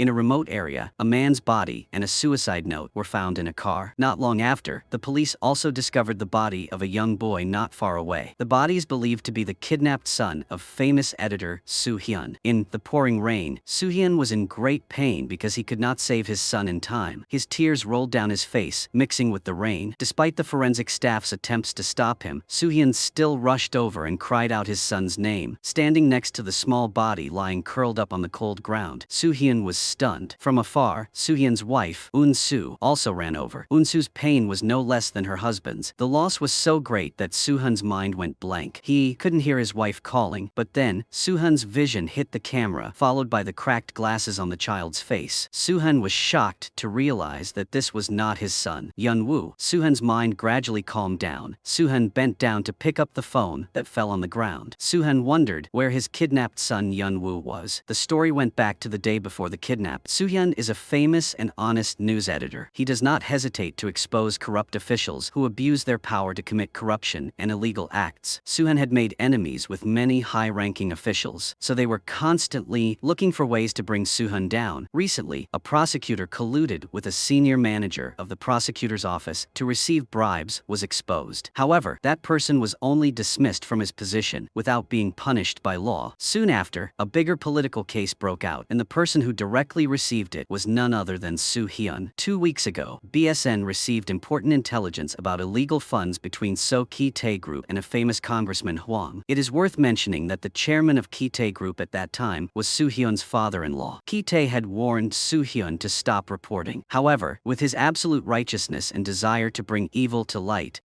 In a remote area, a man's body and a suicide note were found in a car. Not long after, the police also discovered the body of a young boy not far away. The body is believed to be the kidnapped son of famous editor Soo-hyun. In The Pouring Rain, Soo-hyun was in great pain because he could not save his son in time. His tears rolled down his face, mixing with the rain. Despite the forensic staff's attempts to stop him, Soo-hyun still rushed over and cried out his son's name. Standing next to the small body lying curled up on the cold ground, Soo-hyun was stunned. From afar, Soo-hyun's wife, Eun-soo, also ran over. Eun-soo's pain was no less than her husband's. The loss was so great that Soo-hyun's mind went blank. He couldn't hear his wife calling, but then, Soo-hyun's vision hit the camera, followed by the cracked glasses on the child's face. Soo-hyun was shocked to realize that this was not his son, Yeon-woo. Soo-hyun's mind gradually calmed down. Soo-hyun bent down to pick up the phone that fell on the ground. Soo-hyun wondered where his kidnapped son Yeon-woo was. The story went back to the day before the kidnap. Soo-hyun is a famous and honest news editor. He does not hesitate to expose corrupt officials who abuse their power to commit corruption and illegal acts. Soo-hyun had made enemies with many high-ranking officials, so they were constantly looking for ways to bring Soo-hyun down. Recently, a prosecutor colluded with a senior manager of the prosecutor's office to receive bribes was exposed. However, that person was only dismissed from his position without being punished by law. Soon after, a bigger political case broke out, and the person who directly received it was none other than Soo-hyun. 2 weeks ago, BSN received important intelligence about illegal funds between So Ki-tae Group and a famous congressman Hwang. It is worth mentioning that the chairman of Ki-tae Group at that time was Soo-hyun's father-in-law. Ki-tae had warned Soo-hyun to stop reporting. However, with his absolute righteousness and desire to bring evil to light,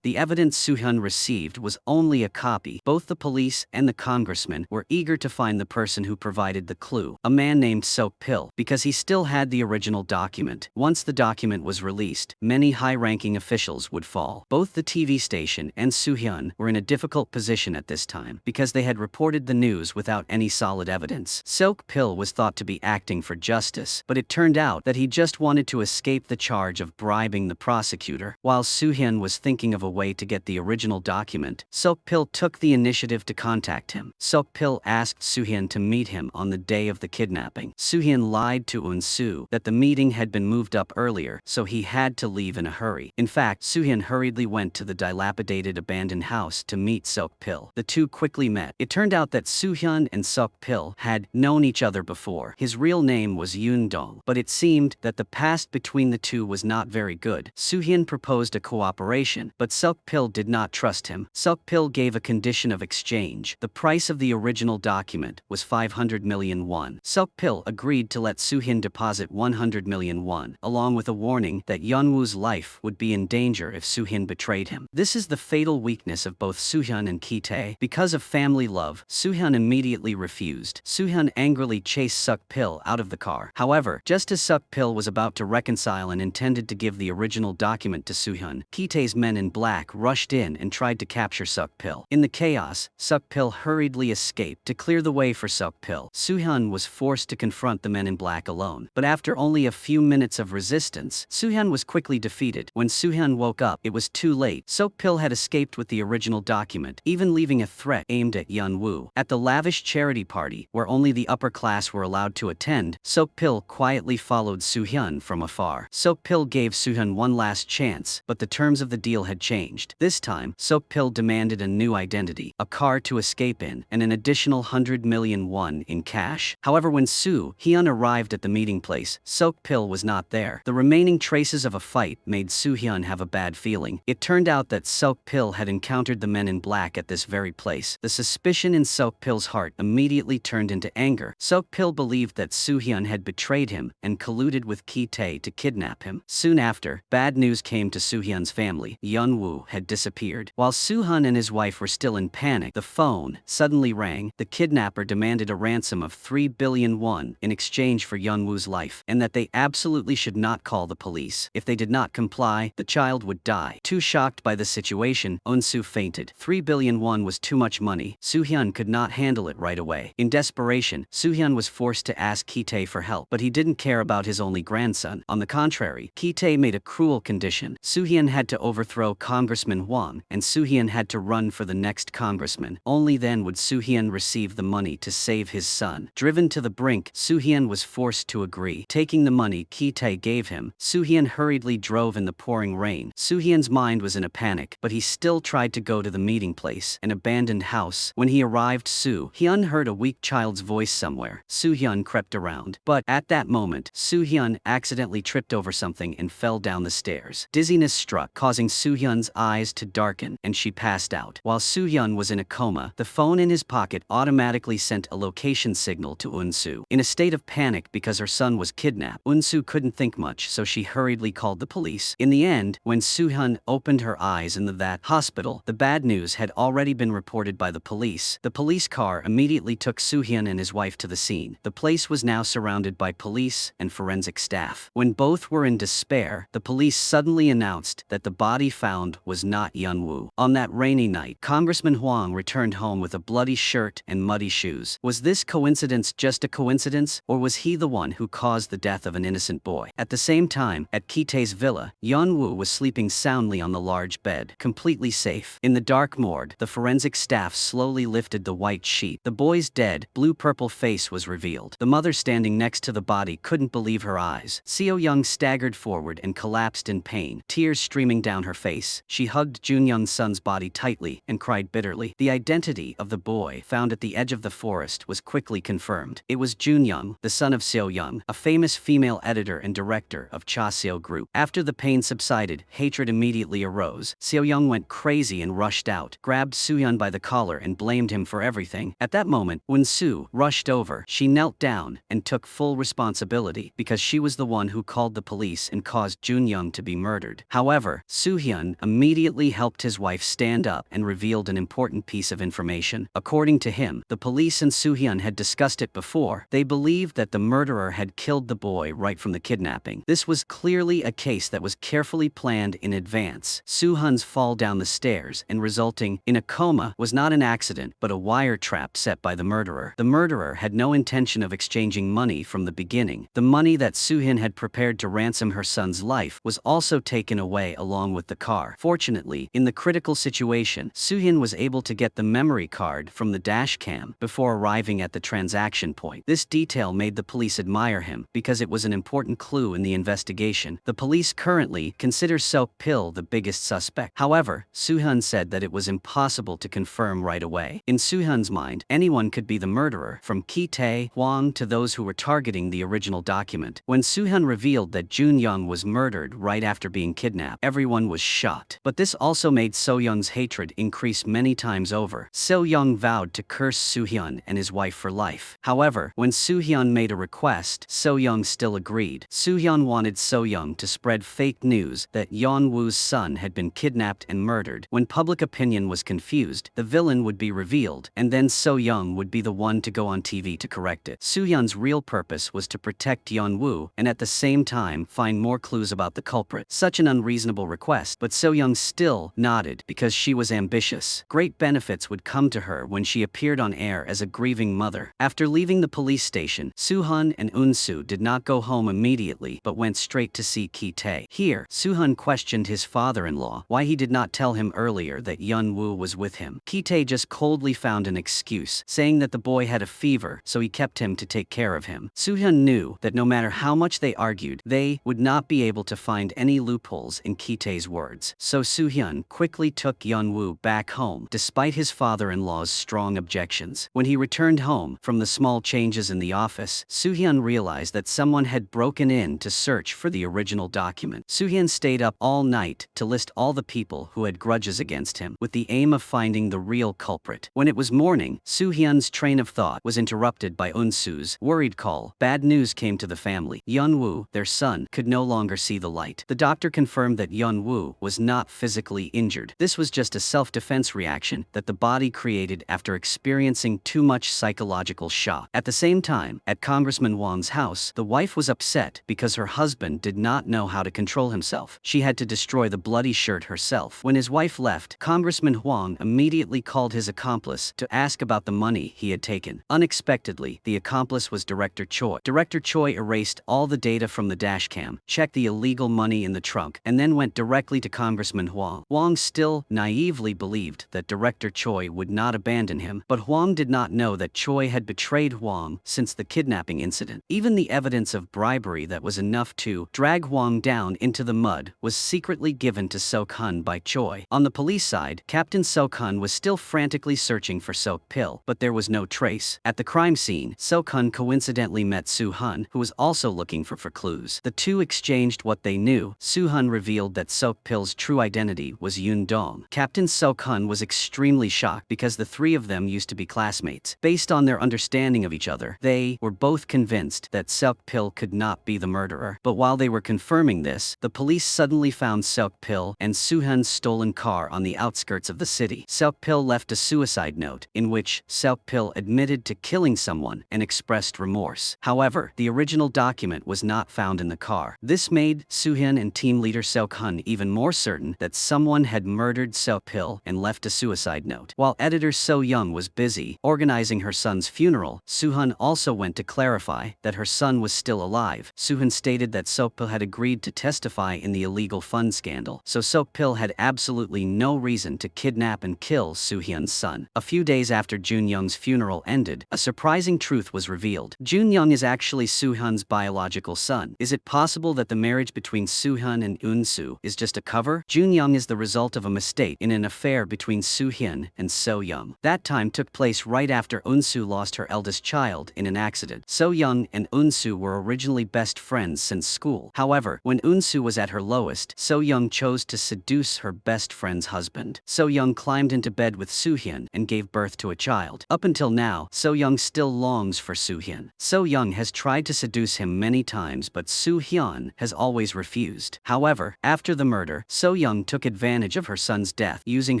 the evidence Soo-hyun received was only a copy. Both the police and the congressman were eager to find the person who provided the clue, a man named Seok-pil, because he still had the original document. Once the document was released, many high-ranking officials would fall. Both the TV station and Soo-hyun were in a difficult position at this time, because they had reported the news without any solid evidence. Seok-pil was thought to be acting for justice, but it turned out that he just wanted to escape the charge of bribing the prosecutor. While Soo-hyun was thinking of a way to get the original document, Seok-pil took the initiative to contact him. Seok-pil asked Soo-hyun to meet him on the day of the kidnapping. Soo-hyun lied to Eun-soo that the meeting had been moved up earlier, so he had to leave in a hurry. In fact, Soo-hyun hurriedly went to the dilapidated abandoned house to meet Seok-pil. The two quickly met. It turned out that Soo-hyun and Seok-pil had known each other before. His real name was Yoon-dong, but it seemed that the past between the two was not very good. Soo-hyun proposed a cooperation, but Seok-pil did not trust him. Seok-pil gave a condition of exchange. The price of the original document was 500 million won. Seok-pil agreed to let Soo-hyun deposit 100 million won, along with a warning that Yeon-woo's life would be in danger if Soo-hyun betrayed him. This is the fatal weakness of both Soo-hyun and Ki-tae. Because of family love, Soo-hyun immediately refused. Soo-hyun angrily chased Seok-pil out of the car. However, just as Seok-pil was about to reconcile and intended to give the original document to Soo-hyun, Ki-tae's men in black rushed in and tried to capture Seok-pil. In the chaos, Seok-pil hurriedly escaped. To clear the way for Seok-pil, Soo-hyun was forced to confront the men in black alone. But after only a few minutes of resistance, Soo-hyun was quickly defeated. When Soo-hyun woke up, it was too late. Seok-pil had escaped with the original document, even leaving a threat aimed at Yeon-woo. At the lavish charity party, where only the upper class were allowed to attend, Seok-pil quietly followed Soo-hyun from afar. Seok-pil gave Soo-hyun one last chance, but the terms of the deal had changed. This time, Seok-pil demanded a new identity, a car to escape in, and an additional 100 million won in cash. However, when Soo-hyun arrived at the meeting place, Seok-pil was not there. The remaining traces of a fight made Soo-hyun have a bad feeling. It turned out that Seok-pil had encountered the men in black at this very place. The suspicion in Seok-pil's heart immediately turned into anger. Seok-pil believed that Soo-hyun had betrayed him and colluded with Ki-tae to kidnap him. Soon after, bad news came to Soo-hyun's family. Yeon-woo had disappeared. While Soo-hyun and his wife were still in panic, the phone suddenly rang. The kidnapper demanded a ransom of 3 billion won in exchange for Yeon-woo's life, and that they absolutely should not call the police. If they did not comply, the child would die. Too shocked by the situation, Eun-soo fainted. 3 billion won was too much money. Soo-hyun could not handle it right away. In desperation, Soo-hyun was forced to ask Ki-tae for help, but he didn't care about his only grandson. On the contrary, Ki-tae made a cruel condition. Soo-hyun had to overthrow overthrow Congressman Huang, and Soo-hyun had to run for the next congressman. Only then would Soo-hyun receive the money to save his son. Driven to the brink, Soo-hyun was forced to agree. Taking the money Ki-tae gave him, Soo-hyun hurriedly drove in the pouring rain. Soo-hyun's mind was in a panic, but he still tried to go to the meeting place, an abandoned house. When he arrived, Soo-hyun heard a weak child's voice somewhere. Soo-hyun crept around, but at that moment, Soo-hyun accidentally tripped over something and fell down the stairs. Dizziness struck, causing Soo-hyun's eyes to darken, and she passed out. While Soo-hyun was in a coma, the phone in his pocket automatically sent a location signal to Eun-soo. In a state of panic because her son was kidnapped, Eun-soo couldn't think much, so she hurriedly called the police. In the end, when Soo-hyun opened her eyes in that hospital, the bad news had already been reported by the police. The police car immediately took Soo-hyun and his wife to the scene. The place was now surrounded by police and forensic staff. When both were in despair, the police suddenly announced that the body found was not Yeon-woo. On that rainy night, Congressman Huang returned home with a bloody shirt and muddy shoes. Was this coincidence just a coincidence, or was he the one who caused the death of an innocent boy? At the same time, at Ki-tae's villa, Yeon-woo was sleeping soundly on the large bed, completely safe. In the dark morgue, the forensic staff slowly lifted the white sheet. The boy's dead, blue-purple face was revealed. The mother standing next to the body couldn't believe her eyes. Seo-young staggered forward and collapsed in pain, tears streaming down her face. She hugged Jun-young's son's body tightly and cried bitterly. The identity of the boy found at the edge of the forest was quickly confirmed. It was Jun-young, the son of Seo-young, a famous female editor and director of Cha-seo Group. After the pain subsided, hatred immediately arose. Seo-young went crazy and rushed out, grabbed Soo-hyun by the collar and blamed him for everything. At that moment, Eun-soo rushed over. She knelt down and took full responsibility because she was the one who called the police and caused Jun-young to be murdered. However, Soo-hyun immediately helped his wife stand up and revealed an important piece of information. According to him, the police and Soo-hyun had discussed it before. They believed that the murderer had killed the boy right from the kidnapping. This was clearly a case that was carefully planned in advance. Soo-hyun's fall down the stairs and resulting in a coma was not an accident but a wire trap set by the murderer. The murderer had no intention of exchanging money from the beginning. The money that Soo-hyun had prepared to ransom her son's life was also taken away along with the car. Fortunately, in the critical situation, Soo-hyun was able to get the memory card from the dash cam before arriving at the transaction point. This detail made the police admire him because it was an important clue in the investigation. The police currently consider Seok-pil the biggest suspect. However, Soo-hyun said that it was impossible to confirm right away. In Soo-hyun's mind, anyone could be the murderer, from Ki-tae, Huang to those who were targeting the original document. When Soo-hyun revealed that Jun-young was murdered right after being kidnapped, everyone was shocked. But this also made So-young's hatred increase many times over. So-young vowed to curse Soo-hyun and his wife for life. However, when Soo-hyun made a request, So-young still agreed. Soo-hyun wanted So-young to spread fake news that Yeon-woo's son had been kidnapped and murdered. When public opinion was confused, the villain would be revealed, and then So-young would be the one to go on TV to correct it. Soo-hyun's real purpose was to protect Yeon-woo and at the same time find more clues about the culprit. Such an unreasonable request, but So-young still nodded because she was ambitious. Great benefits would come to her when she appeared on air as a grieving mother. After leaving the police station, Soo-hyun and Eun-soo did not go home immediately but went straight to see Ki-tae. Here, Soo-hyun questioned his father-in-law why he did not tell him earlier that Yeon-woo was with him. Ki-tae just coldly found an excuse, saying that the boy had a fever, so he kept him to take care of him. Soo-hyun knew that no matter how much they argued, they would not be able to find any loopholes in Ki-tae's words. So Soo-hyun quickly took Yeon-woo back home, despite his father-in-law's strong objections. When he returned home from the small changes in the office, Soo-hyun realized that someone had broken in to search for the original document. Soo-hyun stayed up all night to list all the people who had grudges against him, with the aim of finding the real culprit. When it was morning, Soo-hyun's train of thought was interrupted by Eun-soo's worried call. Bad news came to the family. Yeon-woo, their son, could no longer see the light. The doctor confirmed that Yeon-woo was not physically injured. This was just a self-defense reaction that the body created after experiencing too much psychological shock. At the same time, at Congressman Huang's house, the wife was upset because her husband did not know how to control himself. She had to destroy the bloody shirt herself. When his wife left, Congressman Huang immediately called his accomplice to ask about the money he had taken. Unexpectedly, the accomplice was Director Choi. Director Choi erased all the data from the dashcam, checked the illegal money in the trunk, and then went directly directly to Congressman Huang. Huang still naively believed that Director Choi would not abandon him, but Huang did not know that Choi had betrayed Huang since the kidnapping incident. Even the evidence of bribery that was enough to drag Huang down into the mud was secretly given to Sok-hun by Choi. On the police side, Captain Sok-hun was still frantically searching for Sok-pil, but there was no trace. At the crime scene, Sok-hun coincidentally met Soo-hun, who was also looking for clues. The two exchanged what they knew. Soo-hun revealed that Sok-pil's true identity was Yoon Dong. Captain Sok-hun was extremely shocked because the three of them used to be classmates. Based on their understanding of each other, they were both convinced that Sok-pil could not be the murderer. But while they were confirming this, the police suddenly found Sok-pil and Soo-hun's stolen car on the outskirts of the city. Sok-pil left a suicide note, in which Sok-pil admitted to killing someone and expressed remorse. However, the original document was not found in the car. This made Soo-hyun and team leader Sok-hun even more certain that someone had murdered Sok-pil and left a suicide note. While editor So-young was busy organizing her son's funeral, Soo-hun also went to clarify that her son was still alive. Soo-hun stated that Sok-pil had agreed to testify in the illegal fund scandal, so Sok-pil had absolutely no reason to kidnap and kill Soo-hyun's son. A few days after Jun-young's funeral ended, a surprising truth was revealed. Jun-young is actually Soo-hyun's biological son. Is it possible that the marriage between Soo-hyun and Eun-soo is just a cover? Jun-young is the result of a mistake in an affair between Soo-hyun and So-young. That time took place right after Eun-soo lost her eldest child in an accident. So-young and Eun-soo were originally best friends since school. However, when Eun-soo was at her lowest, So-young chose to seduce her best friend's husband. So-young climbed into bed with Soo-hyun and gave birth to a child. Up until now, So-young still longs for Soo-hyun. So-young has tried to seduce him many times, but Soo-hyun has always refused. However, after the murder, So-young took advantage of her son's death, using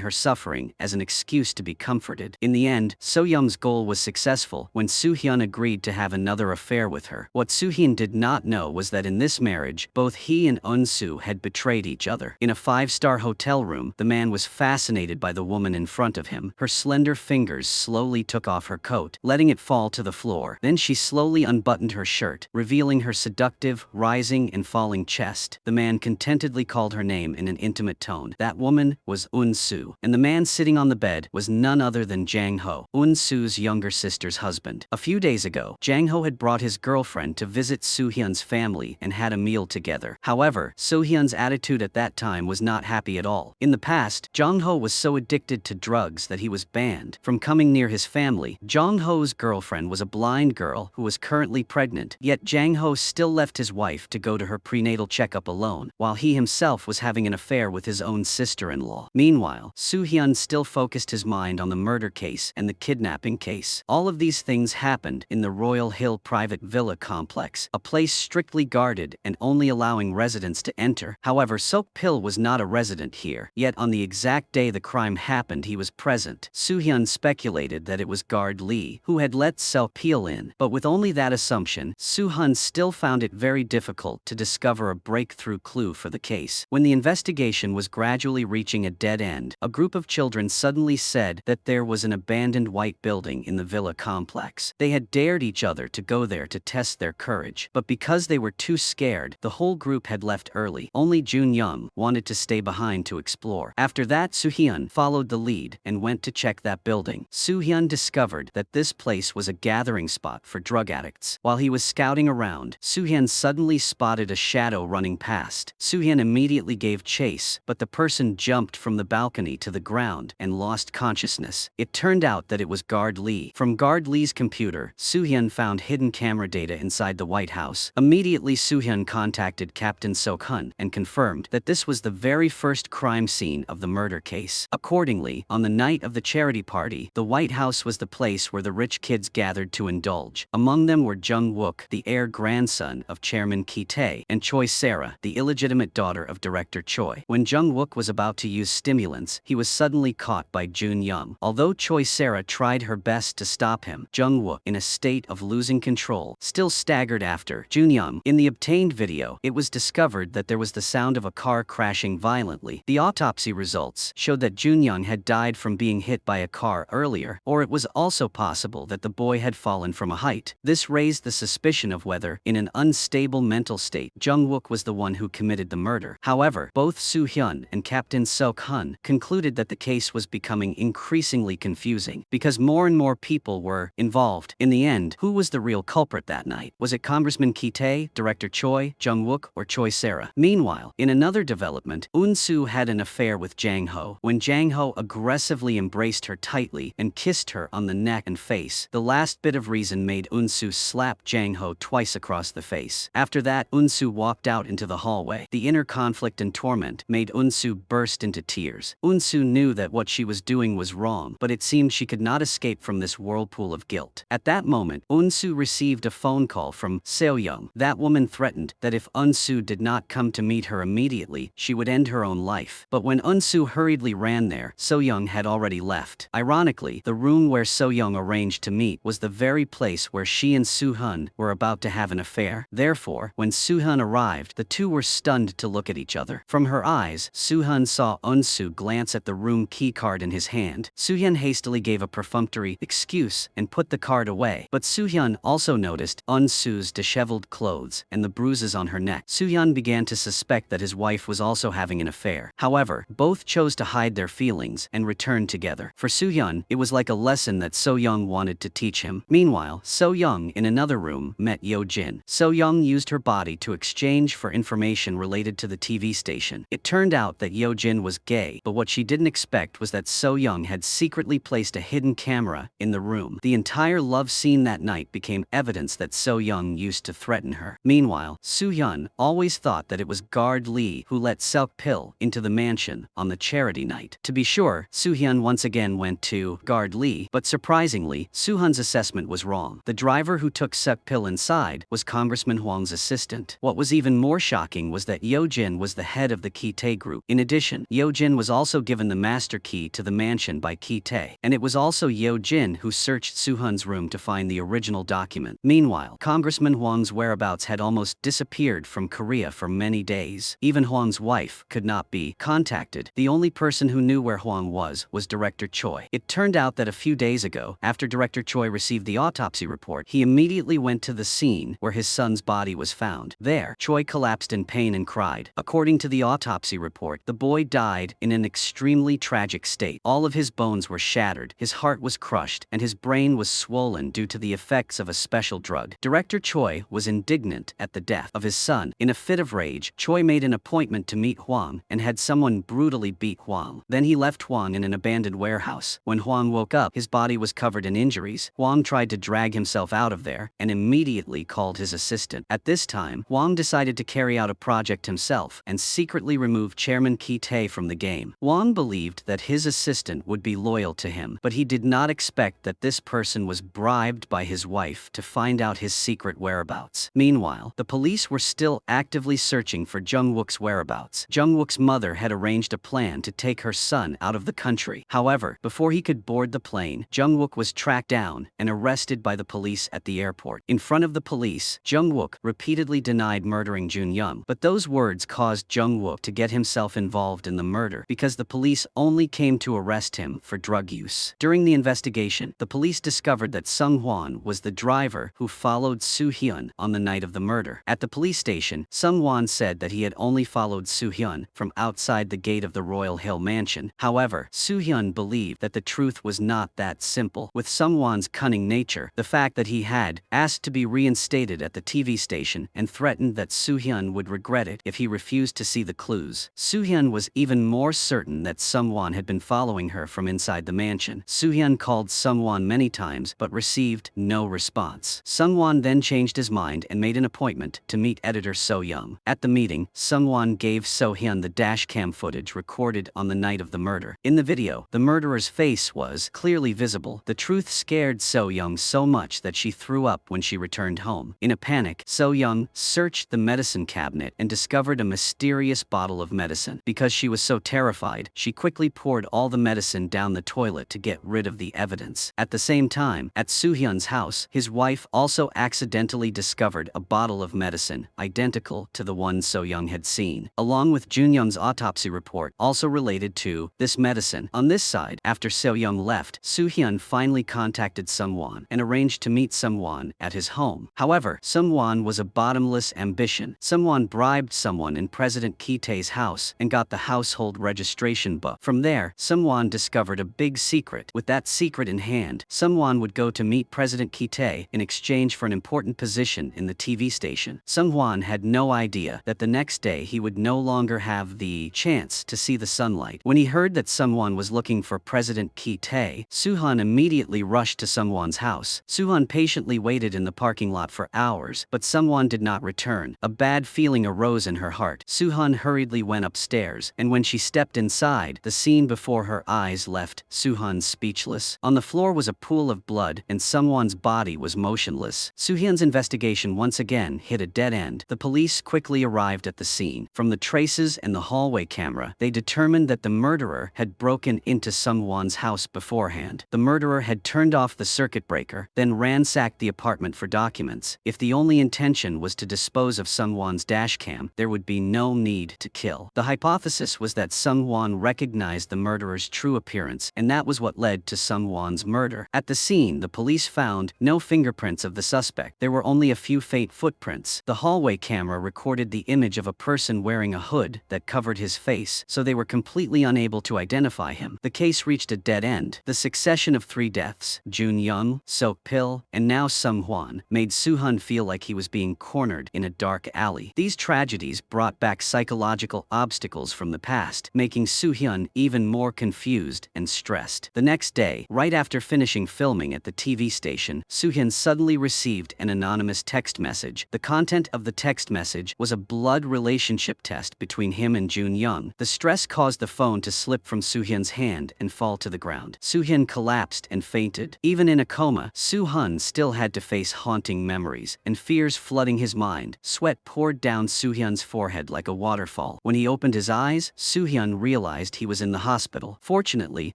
her suffering as an excuse to be comforted. In the end, So-young's goal was successful when Soo-hyun agreed to have another affair with her. What Soo-hyun did not know was that in this marriage, both he and Eun-soo had betrayed each other. In a five-star hotel room, the man was fascinated by the woman in front of him. Her slender fingers slowly took off her coat, letting it fall to the floor. Then she slowly unbuttoned her shirt, revealing her seductive, rising and falling chest. The man contentedly called her name in an intimate tone. That woman was Eun-soo, and the man sitting on the bed was none other than Jang-ho, Eun-soo's younger sister's husband. A few days ago, Jang-ho had brought his girlfriend to visit Soo-hyun's family and had a meal together. However, Soo-hyun's attitude at that time was not happy at all. In the past, Jang-ho was so addicted to drugs that he was banned from coming near his family. Jang-ho's girlfriend was a blind girl who was currently pregnant, yet Jang-ho still left his wife to go to her prenatal checkup alone, while he himself was having an affair with his own sister-in-law. Meanwhile, Soo-hyun still focused his mind on the murder case and the kidnapping case. All of these things happened in the Royal Hill private villa complex, a place strictly guarded and only allowing residents to enter. However, Sok-pil was not a resident here, yet on the exact day the crime happened he was present. Soo-hyun speculated that it was guard Lee who had let Sok-pil in, but with only that assumption, Soo-hyun still found it very difficult to discover a breakthrough clue for the case. When the investigation was gradually reaching a dead end, a group of children suddenly said that there was an abandoned white building in the villa complex. They had dared each other to go there to test their courage, but because they were too scared, the whole group had left early. Only Jun-young wanted to stay behind to explore. After that, Soo-hyun followed the lead and went to check that building. Soo-hyun discovered that this place was a gathering spot for drug addicts. While he was scouting around, Soo-hyun suddenly spotted a shadow running past. Soo-hyun immediately gave chase, but the person jumped from the balcony to the ground and lost consciousness. It turned out that it was guard Lee. From guard Lee's computer, Soo-hyun found hidden camera data inside the White House. Immediately, Soo-hyun contacted Captain Sok-hun and confirmed that this was the very first crime scene of the murder case. Accordingly, on the night of the charity party, the White House was the place where the rich kids gathered to indulge. Among them were Jung-wook, the heir grandson of Chairman Ki-tae, and Choi Sarah, the illegitimate daughter of Director Choi. When Jung-wook was about to use stimulants, he was suddenly caught by Jun-young. Although Choi Sarah tried her best to stop him, Jung-wook, in a state of losing control, still staggered after Jun-young. In the obtained video, it was discovered that there was the sound of a car crashing violently. The autopsy results showed that Jun-young had died from being hit by a car earlier, or it was also possible that the boy had fallen from a height. This raised the suspicion of whether, in an unstable mental state, Jung-wook was the one who committed the murder. However, However, both Soo-hyun and Captain Seok-hun concluded that the case was becoming increasingly confusing because more and more people were involved. In the end, who was the real culprit that night? Was it Congressman Ki-tae, Director Choi, Jung-wook, or Choi Sarah? Meanwhile, in another development, Eun-soo had an affair with Jang-ho. When Jang-ho aggressively embraced her tightly and kissed her on the neck and face, the last bit of reason made Eun-soo slap Jang-ho twice across the face. After that, Eun-soo walked out into the hallway. The inner conflict and torment made Eun-soo burst into tears. Eun-soo knew that what she was doing was wrong, but it seemed she could not escape from this whirlpool of guilt. At that moment, Eun-soo received a phone call from Seo-young. That woman threatened that if Eun-soo did not come to meet her immediately, she would end her own life. But when Eun-soo hurriedly ran there, Seo-young had already left. Ironically, the room where Seo-young arranged to meet was the very place where she and Soo-hyun were about to have an affair. Therefore, when Soo-hyun arrived, the two were stunned to look at each other. From her eyes, Soo-hyun saw Eun-soo glance at the room key card in his hand. Soo-hyun hastily gave a perfunctory excuse and put the card away. But Soo-hyun also noticed Eun-soo's disheveled clothes and the bruises on her neck. Soo-hyun began to suspect that his wife was also having an affair. However, both chose to hide their feelings and returned together. For Soo-hyun, it was like a lesson that So-young wanted to teach him. Meanwhile, So-young in another room met Yo-jin. So-young used her body to exchange for information related to the TV station. It turned out that Yo-jin was gay, but what she didn't expect was that So-young had secretly placed a hidden camera in the room. The entire love scene that night became evidence that So-young used to threaten her. Meanwhile, Soo-hyun always thought that it was guard Lee who let Seok-pil into the mansion on the charity night. To be sure, Soo-hyun once again went to guard Lee, but surprisingly, Soo-hyun's assessment was wrong. The driver who took Seok-pil inside was Congressman Hwang's assistant. What was even more shocking was that Yo-jin was the head of the Ki-tae group. In addition, Yo-jin was also given the master key to the mansion by Ki-tae, and it was also Yo-jin who searched Soo-hyun's room to find the original document. Meanwhile, Congressman Hwang's whereabouts had almost disappeared from Korea for many days. Even Hwang's wife could not be contacted. The only person who knew where Hwang was Director Choi. It turned out that a few days ago, after Director Choi received the autopsy report, he immediately went to the scene where his son's body was found. There, Choi collapsed in pain and cried. According to the autopsy report, the boy died in an extremely tragic state. All of his bones were shattered, his heart was crushed, and his brain was swollen due to the effects of a special drug. Director Choi was indignant at the death of his son. In a fit of rage, Choi made an appointment to meet Hwang and had someone brutally beat Hwang. Then he left Hwang in an abandoned warehouse. When Hwang woke up, his body was covered in injuries. Hwang tried to drag himself out of there and immediately called his assistant. At this time, Hwang decided to carry out a project himself and secretly remove Chairman Ki-tae from the game. Hwang believed that his assistant would be loyal to him, but he did not expect that this person was bribed by his wife to find out his secret whereabouts. Meanwhile, the police were still actively searching for Jung-wook's whereabouts. Jung-wook's mother had arranged a plan to take her son out of the country. However, before he could board the plane, Jung-wook was tracked down and arrested by the police at the airport. In front of the police, Jung-wook repeatedly denied murdering Jun-young, but those words caused Jung-wook to get himself involved in the murder because the police only came to arrest him for drug use. During the investigation, the police discovered that Sung-hwan was the driver who followed Soo-hyun on the night of the murder. At the police station, Sung-hwan said that he had only followed Soo-hyun from outside the gate of the Royal Hill mansion. However, Soo-hyun believed that the truth was not that simple. With Sung-hwan's cunning nature, the fact that he had asked to be reinstated at the TV station and threatened that Soo-hyun would regret it if he refused to see the clues, Soo-hyun was even more certain that Sung-hwan had been following her from inside the mansion. Soo-hyun called Sung-hwan many times but received no response. Sung-hwan then changed his mind and made an appointment to meet editor So-young. At the meeting, Sung-hwan gave So-hyun the dashcam footage recorded on the night of the murder. In the video, the murderer's face was clearly visible. The truth scared So-young so much that she threw up when she returned home. In a panic, So-young searched the medicine cabinet and discovered a mysterious bottle of medicine. Because she was so terrified, she quickly poured all the medicine down the toilet to get rid of the evidence. At the same time, at Soo-hyun's house, his wife also accidentally discovered a bottle of medicine identical to the one So-young had seen, along with Jun-young's autopsy report also related to this medicine. On this side, after So-young left, Soo-hyun finally contacted Sung-hwan and arranged to meet Sung-hwan at his home. However, Sung-hwan was a bottomless ambition. Sung-hwan bribed someone in President President Kitae's house and got the household registration book. From there, Sungwon discovered a big secret. With that secret in hand, Sungwon would go to meet President Kitae in exchange for an important position in the TV station. Sungwon had no idea that the next day he would no longer have the chance to see the sunlight. When he heard that Sungwon was looking for President Kitae, Suhan immediately rushed to Sungwon's house. Suhan patiently waited in the parking lot for hours, but Sungwon did not return. A bad feeling arose in her heart. Suhan hurriedly went upstairs, and when she stepped inside, the scene before her eyes left Suhan speechless. On the floor was a pool of blood, and Sungwon's body was motionless. Suhyun's investigation once again hit a dead end. The police quickly arrived at the scene. From the traces and the hallway camera, they determined that the murderer had broken into Sungwon's house beforehand. The murderer had turned off the circuit breaker, then ransacked the apartment for documents. If the only intention was to dispose of Sungwon's dashcam, there would be no need to kill. The hypothesis was that Sungwon recognized the murderer's true appearance, and that was what led to Sungwon's murder. At the scene, the police found no fingerprints of the suspect. There were only a few faint footprints. The hallway camera recorded the image of a person wearing a hood that covered his face, so they were completely unable to identify him. The case reached a dead end. The succession of 3 deaths, Jun Young, Sok Pil, and now Sungwon, made Suhan feel like he was being cornered in a dark alley. These tragedies brought back psychological obstacles from the past, making Suhyun even more confused and stressed. The next day, right after finishing filming at the TV station, Suhyun suddenly received an anonymous text message. The content of the text message was a blood relationship test between him and Jun Young. The stress caused the phone to slip from Suhyun's hand and fall to the ground. Suhyun collapsed and fainted. Even in a coma, Suhyun still had to face haunting memories and fears flooding his mind. Sweat poured down Suhyun's forehead like a waterfall. When he opened his eyes, Suhyun realized he was in the hospital. Fortunately,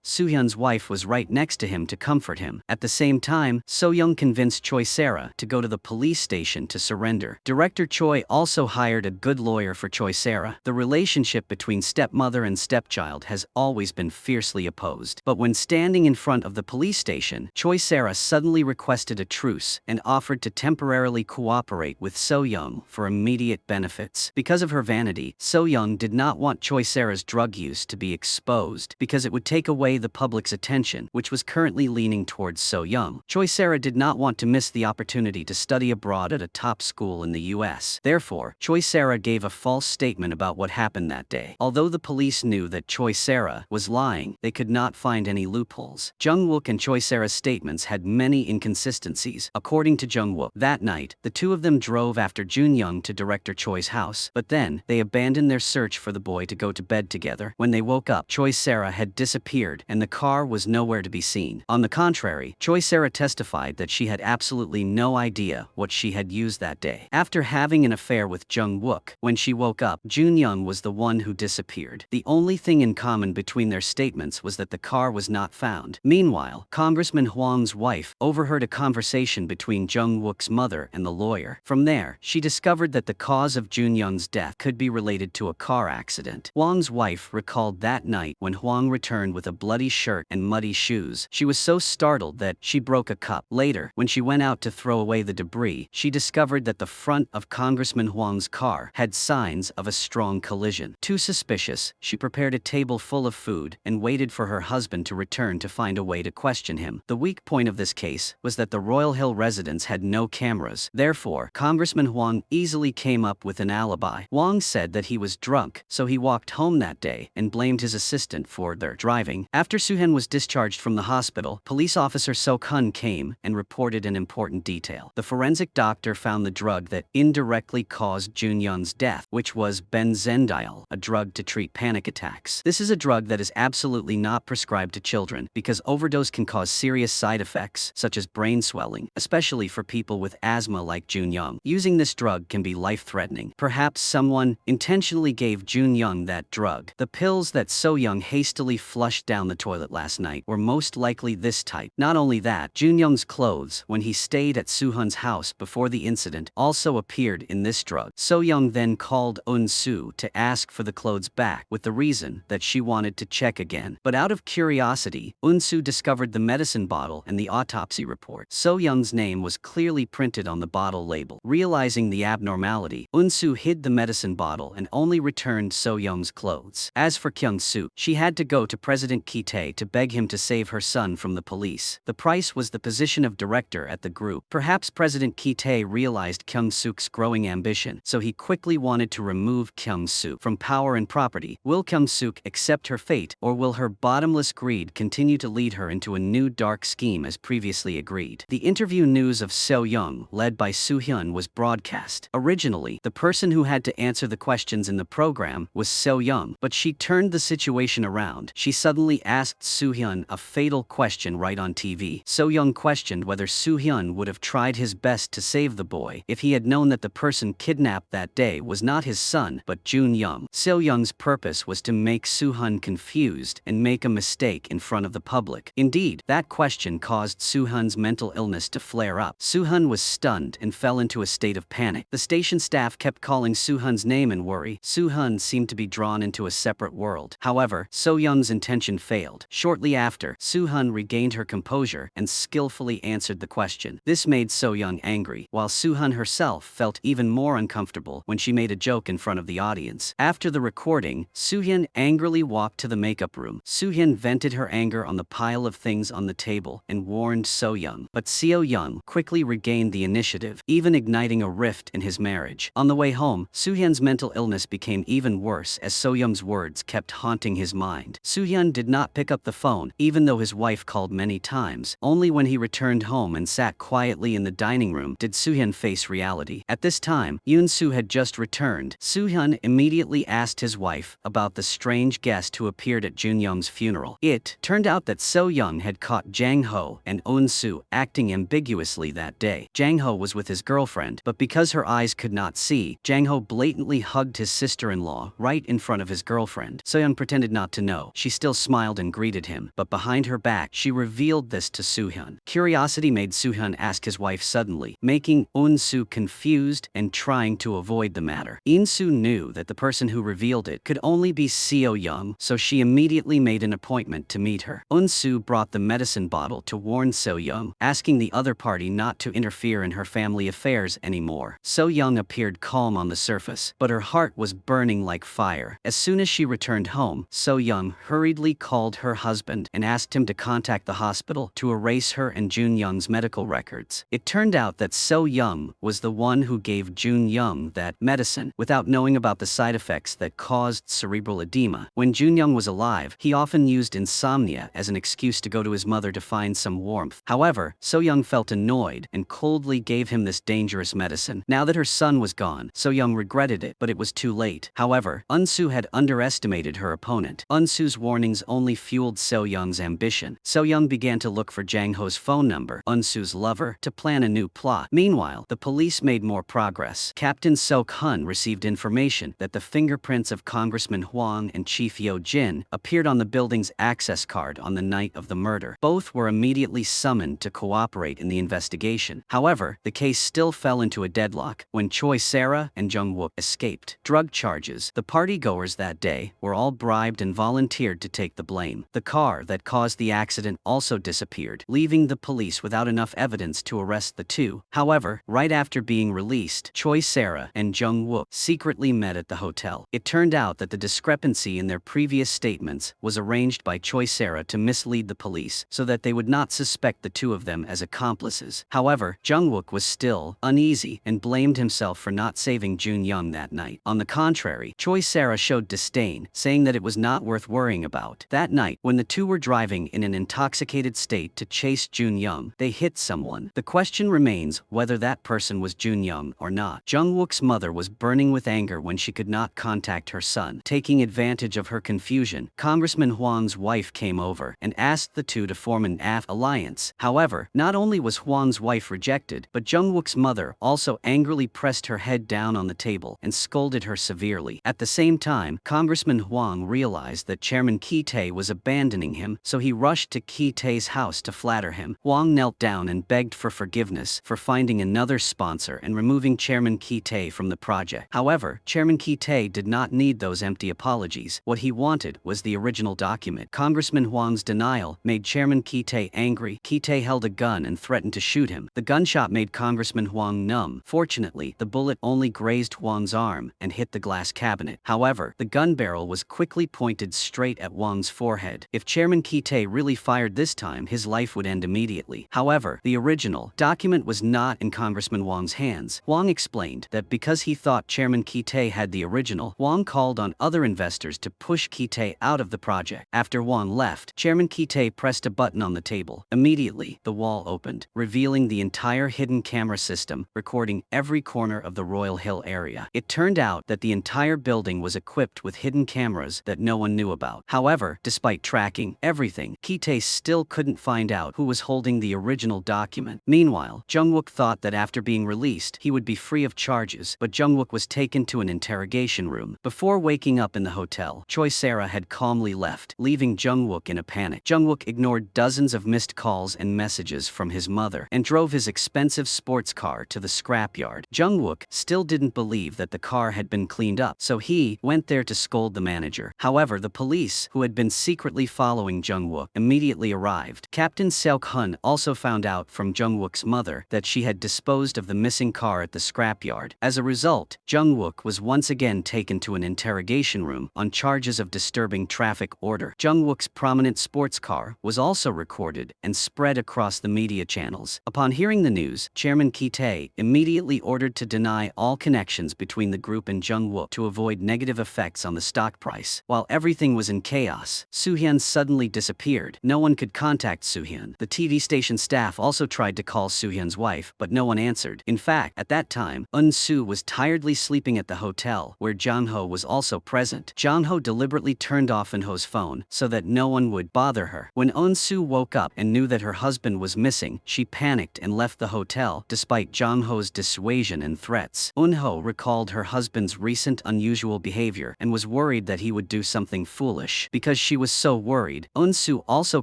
Suhyun's wife was right next to him to comfort him. At the same time, So-young convinced Choi Sarah to go to the police station to surrender. Director Choi also hired a good lawyer for Choi Sarah. The relationship between stepmother and stepchild has always been fiercely opposed. But when standing in front of the police station, Choi Sarah suddenly requested a truce and offered to temporarily cooperate with So-young for immediate benefits. Because of her vanity, So-young did not want Choi Sarah's drug use to be exposed because it would take away the public's attention, which was currently leaning towards So-young. Choi Sarah did not want to miss the opportunity to study abroad at a top school in the US. Therefore, Choi Sarah gave a false statement about what happened that day. Although the police knew that Choi Sarah was lying, they could not find any loopholes. Jung-wook and Choi Sarah's statements had many inconsistencies. According to Jung-wook, that night, the two of them drove after Jun-young to director Choi's house, but then, they abandoned their search for the boy to go to bed together. When they woke up, Choi Sarah had disappeared, and the car was nowhere to be seen. On the contrary, Choi Sarah testified that she had absolutely no idea what she had used that day. After having an affair with Jung-wook, when she woke up, Jun-young was the one who disappeared. The only thing in common between their statements was that the car was not found. Meanwhile, Congressman Hwang's wife overheard a conversation between Jung-wook's mother and the lawyer. From there, she discovered that the cause of Jun-young's death could be related to a car accident. Hwang's wife recalled that night when Hwang returned with a bloody shirt and muddy shoes. She was so startled that she broke a cup. Later, when she went out to throw away the debris, she discovered that the front of Congressman Hwang's car had signs of a strong collision. Too suspicious, she prepared a table full of food and waited for her husband to return to find a way to question him. The weak point of this case was that the Royal Hill residence had no cameras. Therefore, Congressman Hwang easily came up with an alibi. Hwang said that he was drunk, so he walked home that day and blamed his assistant for their driving. After Suhan was discharged from the hospital, police officer Sok-hun came and reported an important detail. The forensic doctor found the drug that indirectly caused Jun-young's death, which was benzendiol, a drug to treat panic attacks. This is a drug that is absolutely not prescribed to children because overdose can cause serious side effects, such as brain swelling, especially for people with asthma like Jun-young. Using this drug can be life-threatening. Perhaps someone intentionally gave Jun-young that drug. The pills that So-young hastily flushed down the toilet last night were most likely this type. Not only that, Jun-young's clothes, when he stayed at Suhan's house before the incident, also appeared in this drug. So-young then called Eun-soo to ask for the clothes back, with the reason that she wanted to check again. But out of curiosity, Eun-soo discovered the medicine bottle and the autopsy report. So-young's name was clearly printed on the bottle label. Realizing the abnormality, Eun-soo hid the medicine bottle hospital and only returned So-young's clothes. As for Kyung-suk, she had to go to President Ki-tae to beg him to save her son from the police. The price was the position of director at the group. Perhaps President Ki-tae realized Kyung-suk's growing ambition, so he quickly wanted to remove Kyung-suk from power and property. Will Kyung-suk accept her fate, or will her bottomless greed continue to lead her into a new dark scheme as previously agreed? The interview news of So-young, led by Soo-hyun, was broadcast. Originally, the person who had to answer the questions in the program was So-young, but she turned the situation around. She suddenly asked Soo-hyun a fatal question right on TV. So-young questioned whether Soo-hyun would have tried his best to save the boy if he had known that the person kidnapped that day was not his son but Jun-young. So-young's purpose was to make Soo-hyun confused and make a mistake in front of the public. Indeed, that question caused Soo-hyun's mental illness to flare up. Soo-hyun was stunned and fell into a state of panic. The station staff kept calling Soo-hyun's name in worry. Soo-hyun seemed to be drawn into a separate world. However, So-young's intention failed. Shortly after, Soo-hyun regained her composure and skillfully answered the question. This made So-young angry, while Soo-hyun herself felt even more uncomfortable when she made a joke in front of the audience. After the recording, Soo-hyun angrily walked to the makeup room. Soo-hyun vented her anger on the pile of things on the table and warned So-young, but So-young quickly regained the initiative, even igniting a rift in his marriage. On the way home, Soo-hyun's mental illness became even worse as So-young's words kept haunting his mind. Soo-hyun did not pick up the phone, even though his wife called many times. Only when he returned home and sat quietly in the dining room did Soo-hyun face reality. At this time, Yoon-soo had just returned. Soo-hyun immediately asked his wife about the strange guest who appeared at Jun-young's funeral. It turned out that So-young had caught Jang-ho and Eun-soo acting ambiguously that day. Jang-ho was with his girlfriend, but because her eyes could not see, Jang-ho blatantly hugged his sister-in-law right in front of his girlfriend. So-young pretended not to know. She still smiled and greeted him, but behind her back, she revealed this to Soo-hyun. Curiosity made Soo-hyun ask his wife suddenly, making Eun-soo confused and trying to avoid the matter. Eun-soo knew that the person who revealed it could only be So-young, so she immediately made an appointment to meet her. Eun-soo brought the medicine bottle to warn So-young, asking the other party not to interfere in her family affairs anymore. So-young appeared calm on the surface, but her heart was burning like fire. As soon as she returned home, So-young hurriedly called her husband and asked him to contact the hospital to erase her and Jun-young's medical records. It turned out that So-young was the one who gave Jun-young that medicine without knowing about the side effects that caused cerebral edema. When Jun-young was alive, he often used insomnia as an excuse to go to his mother to find some warmth. However, So-young felt annoyed and coldly gave him this dangerous medicine. Now that her son was gone, So-young regretted it, but it was too late. However, Eun-soo had underestimated her opponent. Eun-soo's warnings only fueled So-young's ambition. So-young began to look for Jang-ho's phone number, Eun-soo's lover, to plan a new plot. Meanwhile, the police made more progress. Captain Sok-hun received information that the fingerprints of Congressman Hwang and Chief Yo-jin appeared on the building's access card on the night of the murder. Both were immediately summoned to cooperate in the investigation. However, the case still fell into a deadlock when Choi Sarah and Jung-wook escaped. Drug charges. The partygoers that day were all bribed and volunteered to take the blame. The car that caused the accident also disappeared, leaving the police without enough evidence to arrest the two. However, right after being released, Choi Sarah and Jung-wook secretly met at the hotel. It turned out that the discrepancy in their previous statements was arranged by Choi Sarah to mislead the police so that they would not suspect the two of them as accomplices. However, Jung-wook was still uneasy and blamed himself for not saving Jun-young that night. On the contrary, Choi Sarah showed disdain, saying that it was not worth worrying about. That night, when the two were driving in an intoxicated state to chase Jun-young, they hit someone. The question remains whether that person was Jun-young or not. Jung-wook's mother was burning with anger when she could not contact her son. Taking advantage of her confusion, Congressman Hwang's wife came over and asked the two to form an alliance. However, not only was Hwang's wife rejected, but Jung-wook's mother also angrily pressed her head down on the table and scolded her severely. At the same time, Congressman Hwang realized that Chairman Ki-tae was abandoning him, so he rushed to Ki-tae's house to flatter him. Hwang knelt down and begged for forgiveness for finding another sponsor and removing Chairman Ki-tae from the project. However, Chairman Ki-tae did not need those empty apologies. What he wanted was the original document. Congressman Hwang's denial made Chairman Ki-tae angry. Ki-tae held a gun and threatened to shoot him. The gunshot made Congressman Hwang numb. Fortunately, the bullet only grazed Hwang's arm, and hit the glass cabinet. However, the gun barrel was quickly pointed straight at Wang's forehead. If Chairman Ki-tae really fired this time, his life would end immediately. However, the original document was not in Congressman Wang's hands. Wang explained that because he thought Chairman Ki-tae had the original, Wang called on other investors to push Ki-tae out of the project. After Wang left, Chairman Ki-tae pressed a button on the table. Immediately, the wall opened, revealing the entire hidden camera system, recording every corner of the Royal Hill area. It turned out that the entire building was equipped with hidden cameras that no one knew about. However, despite tracking everything, Ki-tae still couldn't find out who was holding the original document. Meanwhile, Jung-wook thought that after being released, he would be free of charges, but Jung-wook was taken to an interrogation room. Before waking up in the hotel, Choi Sarah had calmly left, leaving Jung-wook in a panic. Jung-wook ignored dozens of missed calls and messages from his mother and drove his expensive sports car to the scrapyard. Jung-wook still didn't believe that the car had been cleaned up, so he went there to scold the manager. However, the police, who had been secretly following Jung-wook, immediately arrived. Captain Seok-hun also found out from Jung-wook's mother that she had disposed of the missing car at the scrapyard. As a result, Jung-wook was once again taken to an interrogation room on charges of disturbing traffic order. Jung-wook's prominent sports car was also recorded and spread across the media channels. Upon hearing the news, Chairman Ki-tae immediately ordered to deny all connections between the group and Jung-wook to avoid negative effects on the stock price. While everything was in chaos, Soo-hyun suddenly disappeared. No one could contact Soo-hyun. The TV station staff also tried to call Soo-hyun's wife, but no one answered. In fact, at that time, Eun-soo was tiredly sleeping at the hotel, where Jang-ho was also present. Jang-ho deliberately turned off Eun-ho's phone so that no one would bother her. When Eun-soo woke up and knew that her husband was missing, she panicked and left the hotel, despite Jang-ho's dissuasion and threats. Eun-ho recalled her husband's recent unusual behavior and was worried that he would do something foolish. Because she was so worried, Eun-soo also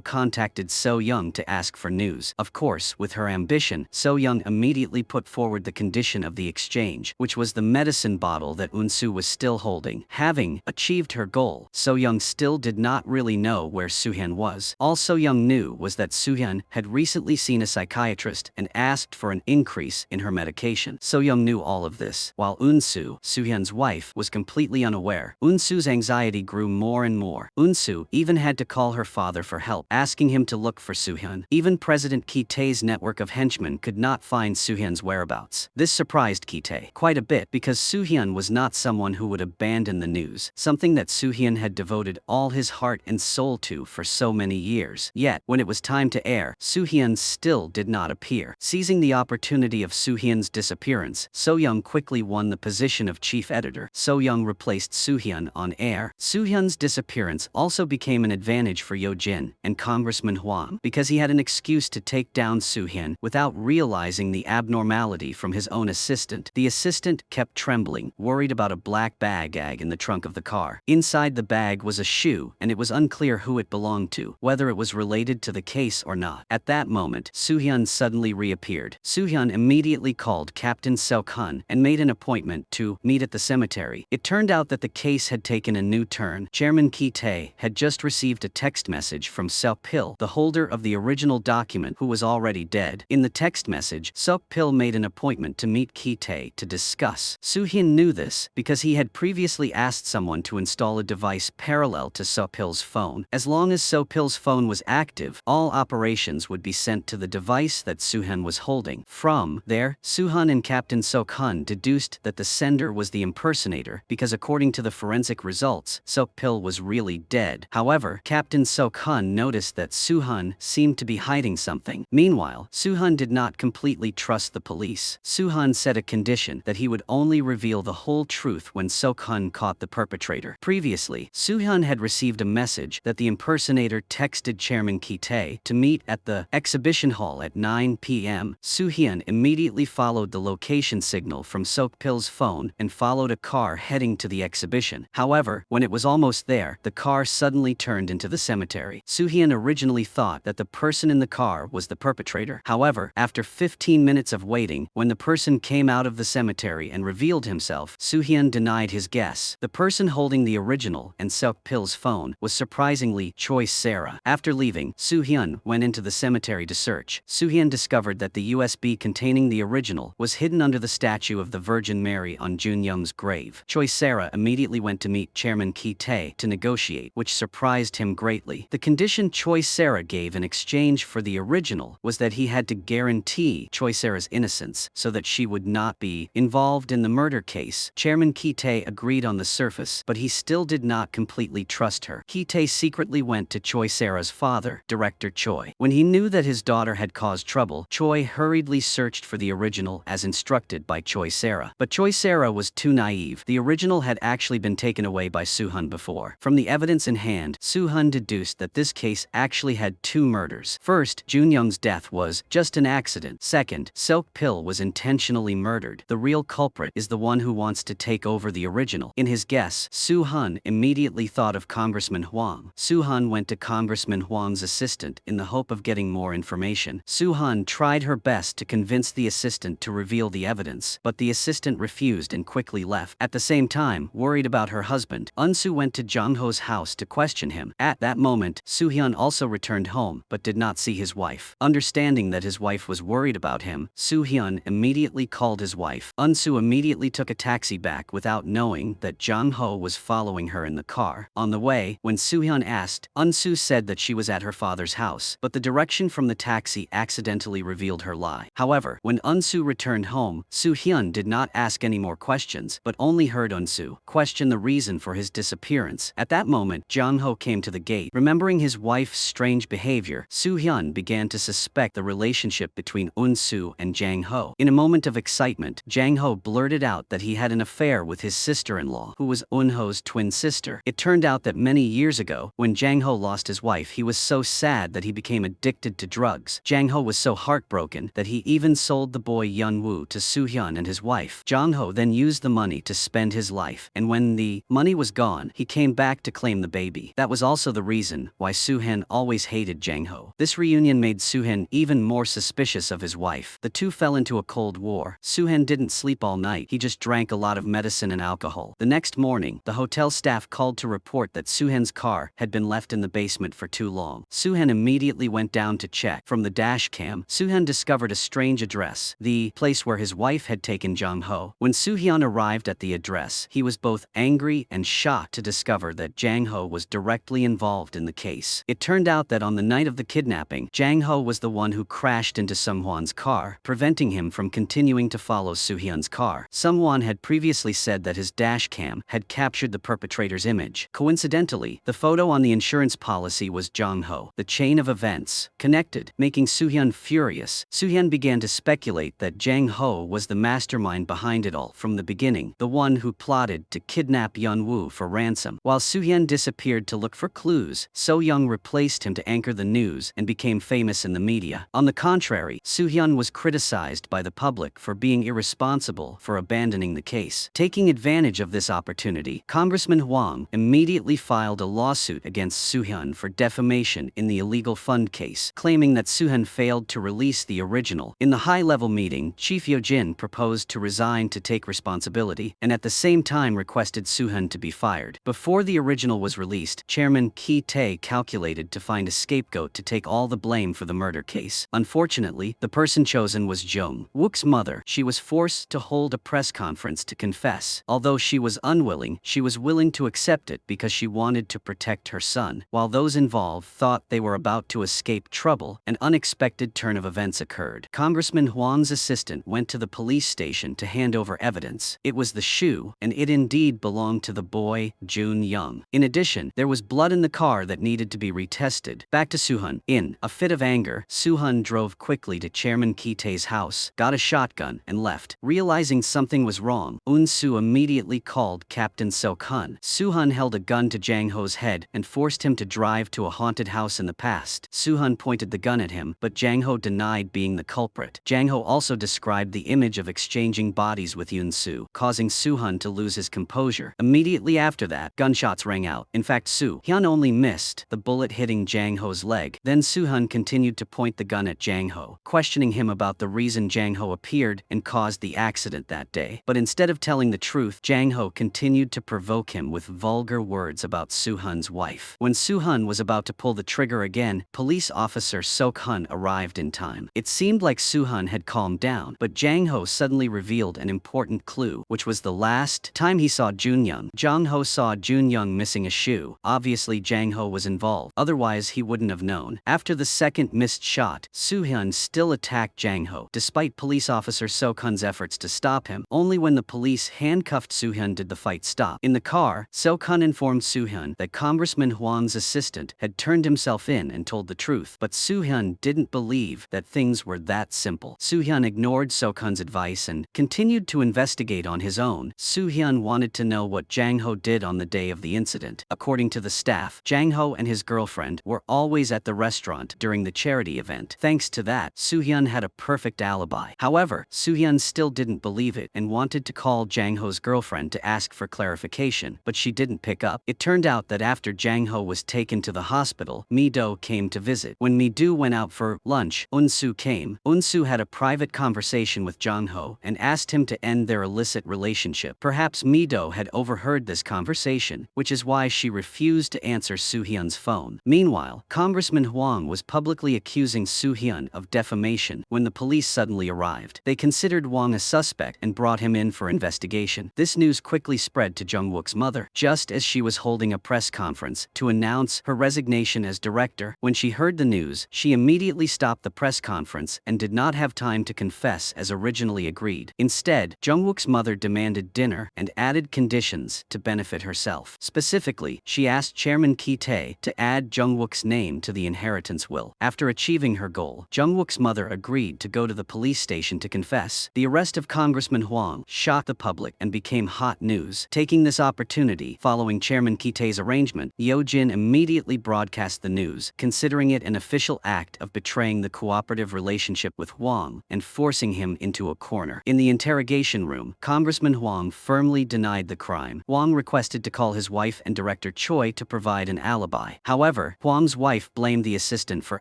contacted So-young to ask for news. Of course, with her ambition, So-young immediately put forward the condition of the exchange, which was the medicine bottle that Eun-soo was still holding. Having achieved her goal, So-young still did not really know where Soo-hyun was. All So-young knew was that Soo-hyun had recently seen a psychiatrist and asked for an increase in her medication. So-young knew all of this, while Eun-soo, Soo-hyun's wife, was completely unaware. Eun-soo's anxiety grew more and more. Eun-soo even had to call her father for help, asking him to look for Soo-hyun. Even President Ki-tae's network of henchmen could not find Soo-hyun's whereabouts. This surprised Ki-tae quite a bit because Soo-hyun was not someone who would abandon the news, something that Soo-hyun had devoted all his heart and soul to for so many years. Yet, when it was time to air, Soo-hyun still did not appear. Seizing the opportunity of Soo-hyun's disappearance, So-young quickly won the position of chief editor. So-young replaced Soo-hyun on air. Soo-hyun's disappearance also became an advantage for Yo-jin and Congressman Hwang because he had an excuse to take down Soo-hyun without realizing the abnormality from his own assistant. The assistant kept trembling, worried about a black bag in the trunk of the car. Inside the bag was a shoe, and it was unclear who it belonged to, whether it was related to the case or not. At that moment, Soo-hyun suddenly reappeared. Soo-hyun immediately called Captain Seok-hun and made an appointment to meet at the cemetery. It turned out that the case had taken a new turn. Chairman Ki-tae had just received a text message from Seok-pil, the holder of the original document, who was already dead. In the text message, Seok-pil made an appointment to meet Ki-tae to discuss. Soo-hyun knew this because he had previously asked someone to install a device parallel to Seok-pil's phone. As long as Seok-pil's phone was active, all operations would be sent to the device that Soo-hyun was holding. From there, Soo-hyun and Captain Seok-hun deduced that the sender was the impersonator because according to the forensic results, Seok-pil was really dead. However, Captain Seok-hun noticed that Soo-hyun seemed to be hiding something. Meanwhile, Soo-hyun did not completely trust the police. Soo-hyun set a condition that he would only reveal the whole truth when Seok-hun caught the perpetrator. Previously, Soo-hyun had received a message that the impersonator texted Chairman Ki-tae to meet at the exhibition hall at 9 p.m. Soo-hyun immediately followed the location signal from Seok-pil's phone and followed a car heading to the exhibition. However, when it was almost there, the car suddenly turned into the cemetery. Soo-hyun originally thought that the person in the car was the perpetrator. However, after 15 minutes of waiting, when the person came out of the cemetery and revealed himself, Soo-hyun denied his guess. The person holding the original and Seok-pil's phone was surprisingly Choi Sarah. After leaving, Soo-hyun went into the cemetery to search. Soo-hyun discovered that the USB containing the original was hidden under the statue of the Virgin Mary on June Jun Young's grave. Choi Sara immediately went to meet Chairman Ki-tae to negotiate, which surprised him greatly. The condition Choi Sara gave in exchange for the original was that he had to guarantee Choi Sara's innocence so that she would not be involved in the murder case. Chairman Ki-tae agreed on the surface, but he still did not completely trust her. Ki-tae secretly went to Choi Sara's father, Director Choi. When he knew that his daughter had caused trouble, Choi hurriedly searched for the original as instructed by Choi Sara. But Choi Sara was too naive. The original had actually been taken away by Soo-hun before. From the evidence in hand, Soo-hun deduced that this case actually had two murders. First, Jun Young's death was just an accident. Second, Seok-pil was intentionally murdered. The real culprit is the one who wants to take over the original. In his guess, Soo-hun immediately thought of Congressman Hwang. Soo-hun went to Congressman Hwang's assistant in the hope of getting more information. Soo-hun tried her best to convince the assistant to reveal the evidence, but the assistant refused and quickly left. At the same time, worried about her husband, Eun-soo went to Jang-ho's house to question him. At that moment, Soo-hyun also returned home, but did not see his wife. Understanding that his wife was worried about him, Soo-hyun immediately called his wife. Eun-soo immediately took a taxi back without knowing that Jang-ho was following her in the car. On the way, when Soo-hyun asked, Eun-soo said that she was at her father's house, but the direction from the taxi accidentally revealed her lie. However, when Eun-soo returned home, Soo-hyun did not ask any more questions, but only heard Eun-soo question the reason for his disappearance. At that moment, Jang-ho came to the gate. Remembering his wife's strange behavior, Soo-hyun began to suspect the relationship between Eun-soo and Jang-ho. In a moment of excitement, Jang-ho blurted out that he had an affair with his sister-in-law, who was Eun-ho's twin sister. It turned out that many years ago, when Jang-ho lost his wife, he was so sad that he became addicted to drugs. Jang-ho was so heartbroken that he even sold the boy Yeon-woo to Soo-hyun and his wife. Jang-ho then used the money to spend his life, and when the money was gone, he came back to claim the baby. That was also the reason why Soo-hyun always hated Jang-ho. This reunion made Soo-hyun even more suspicious of his wife. The two fell into a cold war. Soo-hyun didn't sleep all night, he just drank a lot of medicine and alcohol. The next morning, the hotel staff called to report that Soo-hyun's car had been left in the basement for too long. Soo-hyun immediately went down to check. From the dash cam, Soo-hyun discovered a strange address, the place where his wife had taken Jang-ho. When Soo-hyun arrived at the address, he was both angry and shocked to discover that Jang-ho was directly involved in the case. It turned out that on the night of the kidnapping, Jang-ho was the one who crashed into Sung-hwan's car, preventing him from continuing to follow Soo-hyun's car. Sung-hwan had previously said that his dash cam had captured the perpetrator's image. Coincidentally, the photo on the insurance policy was Jang-ho. The chain of events connected, making Soo-hyun furious. Soo-hyun began to speculate that Jang-ho was the mastermind behind it all from the beginning, the one who plotted to kidnap Yeon-woo for ransom. While Soo-hyun disappeared to look for clues, So-young replaced him to anchor the news and became famous in the media. On the contrary, Soo-hyun was criticized by the public for being irresponsible for abandoning the case. Taking advantage of this opportunity, Congressman Hwang immediately filed a lawsuit against Soo-hyun for defamation in the illegal fund case, claiming that Soo-hyun failed to release the original. In the high-level meeting, Chief Yo-jin proposed to resign to take responsibility, and at the same time requested Soo-hyun to be fired. Before the original was released, Chairman Ki-tae calculated to find a scapegoat to take all the blame for the murder case. Unfortunately, the person chosen was Jung-wook's mother. She was forced to hold a press conference to confess. Although she was unwilling, she was willing to accept it because she wanted to protect her son. While those involved thought they were about to escape trouble, an unexpected turn of events occurred. Congressman Hwang's assistant went to the police station to hand over evidence. It was the shoe, and it indeed belonged to the boy, Jun Young. In addition, there was blood in the car that needed to be retested. Back to Soo-hyun. In a fit of anger, Soo-hyun drove quickly to Chairman Ki-tae's house, got a shotgun, and left. Realizing something was wrong, Eun-soo immediately called Captain Seok-hun. Soo-hyun held a gun to Jang-ho's head and forced him to drive to a haunted house in the past. Soo-hyun pointed the gun at him, but Jang-ho denied being the culprit. Jang-ho also described the image of exchanging bodies with Eun-soo, causing Soo-hyun to lose his composure. Immediately after that, gunshots rang out. In fact, Soo-hyun only missed the bullet hitting Jang-ho's leg. Then Soo-hyun continued to point the gun at Jang-ho, questioning him about the reason Jang-ho appeared and caused the accident that day. But instead of telling the truth, Jang-ho continued to provoke him with vulgar words about Soo-hyun's wife. When Soo-hyun was about to pull the trigger again, police officer Seok-hun arrived in time. It seemed like Soo-hyun had calmed down, but Jang-ho suddenly revealed an important clue. clue, which was the last time he saw Junyoung. Jang Ho saw Junyoung missing a shoe. Obviously Jang Ho was involved, otherwise he wouldn't have known. After the second missed shot, Soo-hyun still attacked Jang Ho, despite police officer Sok-hun's efforts to stop him. Only when the police handcuffed Soo-hyun did the fight stop. In the car, Sok-hun informed Soo-hyun that Congressman Hwang's assistant had turned himself in and told the truth, but Soo-hyun didn't believe that things were that simple. Soo-hyun ignored Sok-hun's advice and continued to investigate on his own. Soo-hyun wanted to know what Jang Ho did on the day of the incident. According to the staff, Jang Ho and his girlfriend were always at the restaurant during the charity event. Thanks to that, Soo-hyun had a perfect alibi. However, Soo-hyun still didn't believe it and wanted to call Jang Ho's girlfriend to ask for clarification, but she didn't pick up. It turned out that after Jang Ho was taken to the hospital, Mi-do came to visit. When Mi-do went out for lunch, Eun-soo came. Eun-soo had a private conversation with Jang Ho and asked him to end their illicit relationship. Perhaps Mi-do had overheard this conversation, which is why she refused to answer Soo-hyun's phone. Meanwhile, Congressman Hwang was publicly accusing Soo-hyun of defamation when the police suddenly arrived. They considered Hwang a suspect and brought him in for investigation. This news quickly spread to Jung-wook's mother, just as she was holding a press conference to announce her resignation as director. When she heard the news, she immediately stopped the press conference and did not have time to confess as originally agreed. Instead, Jung-wook's mother demanded dinner and added conditions to benefit herself. Specifically, she asked Chairman Ki-tae to add Jung-wook's name to the inheritance will. After achieving her goal, Jung-wook's mother agreed to go to the police station to confess. The arrest of Congressman Hwang shocked the public and became hot news. Taking this opportunity, following Chairman Ki-tae's arrangement, Yo-jin immediately broadcast the news, considering it an official act of betraying the cooperative relationship with Hwang and forcing him into a corner. In the interrogation room, Congressman Hwang firmly denied the crime. Hwang requested to call his wife and director Choi to provide an alibi. However, Hwang's wife blamed the assistant for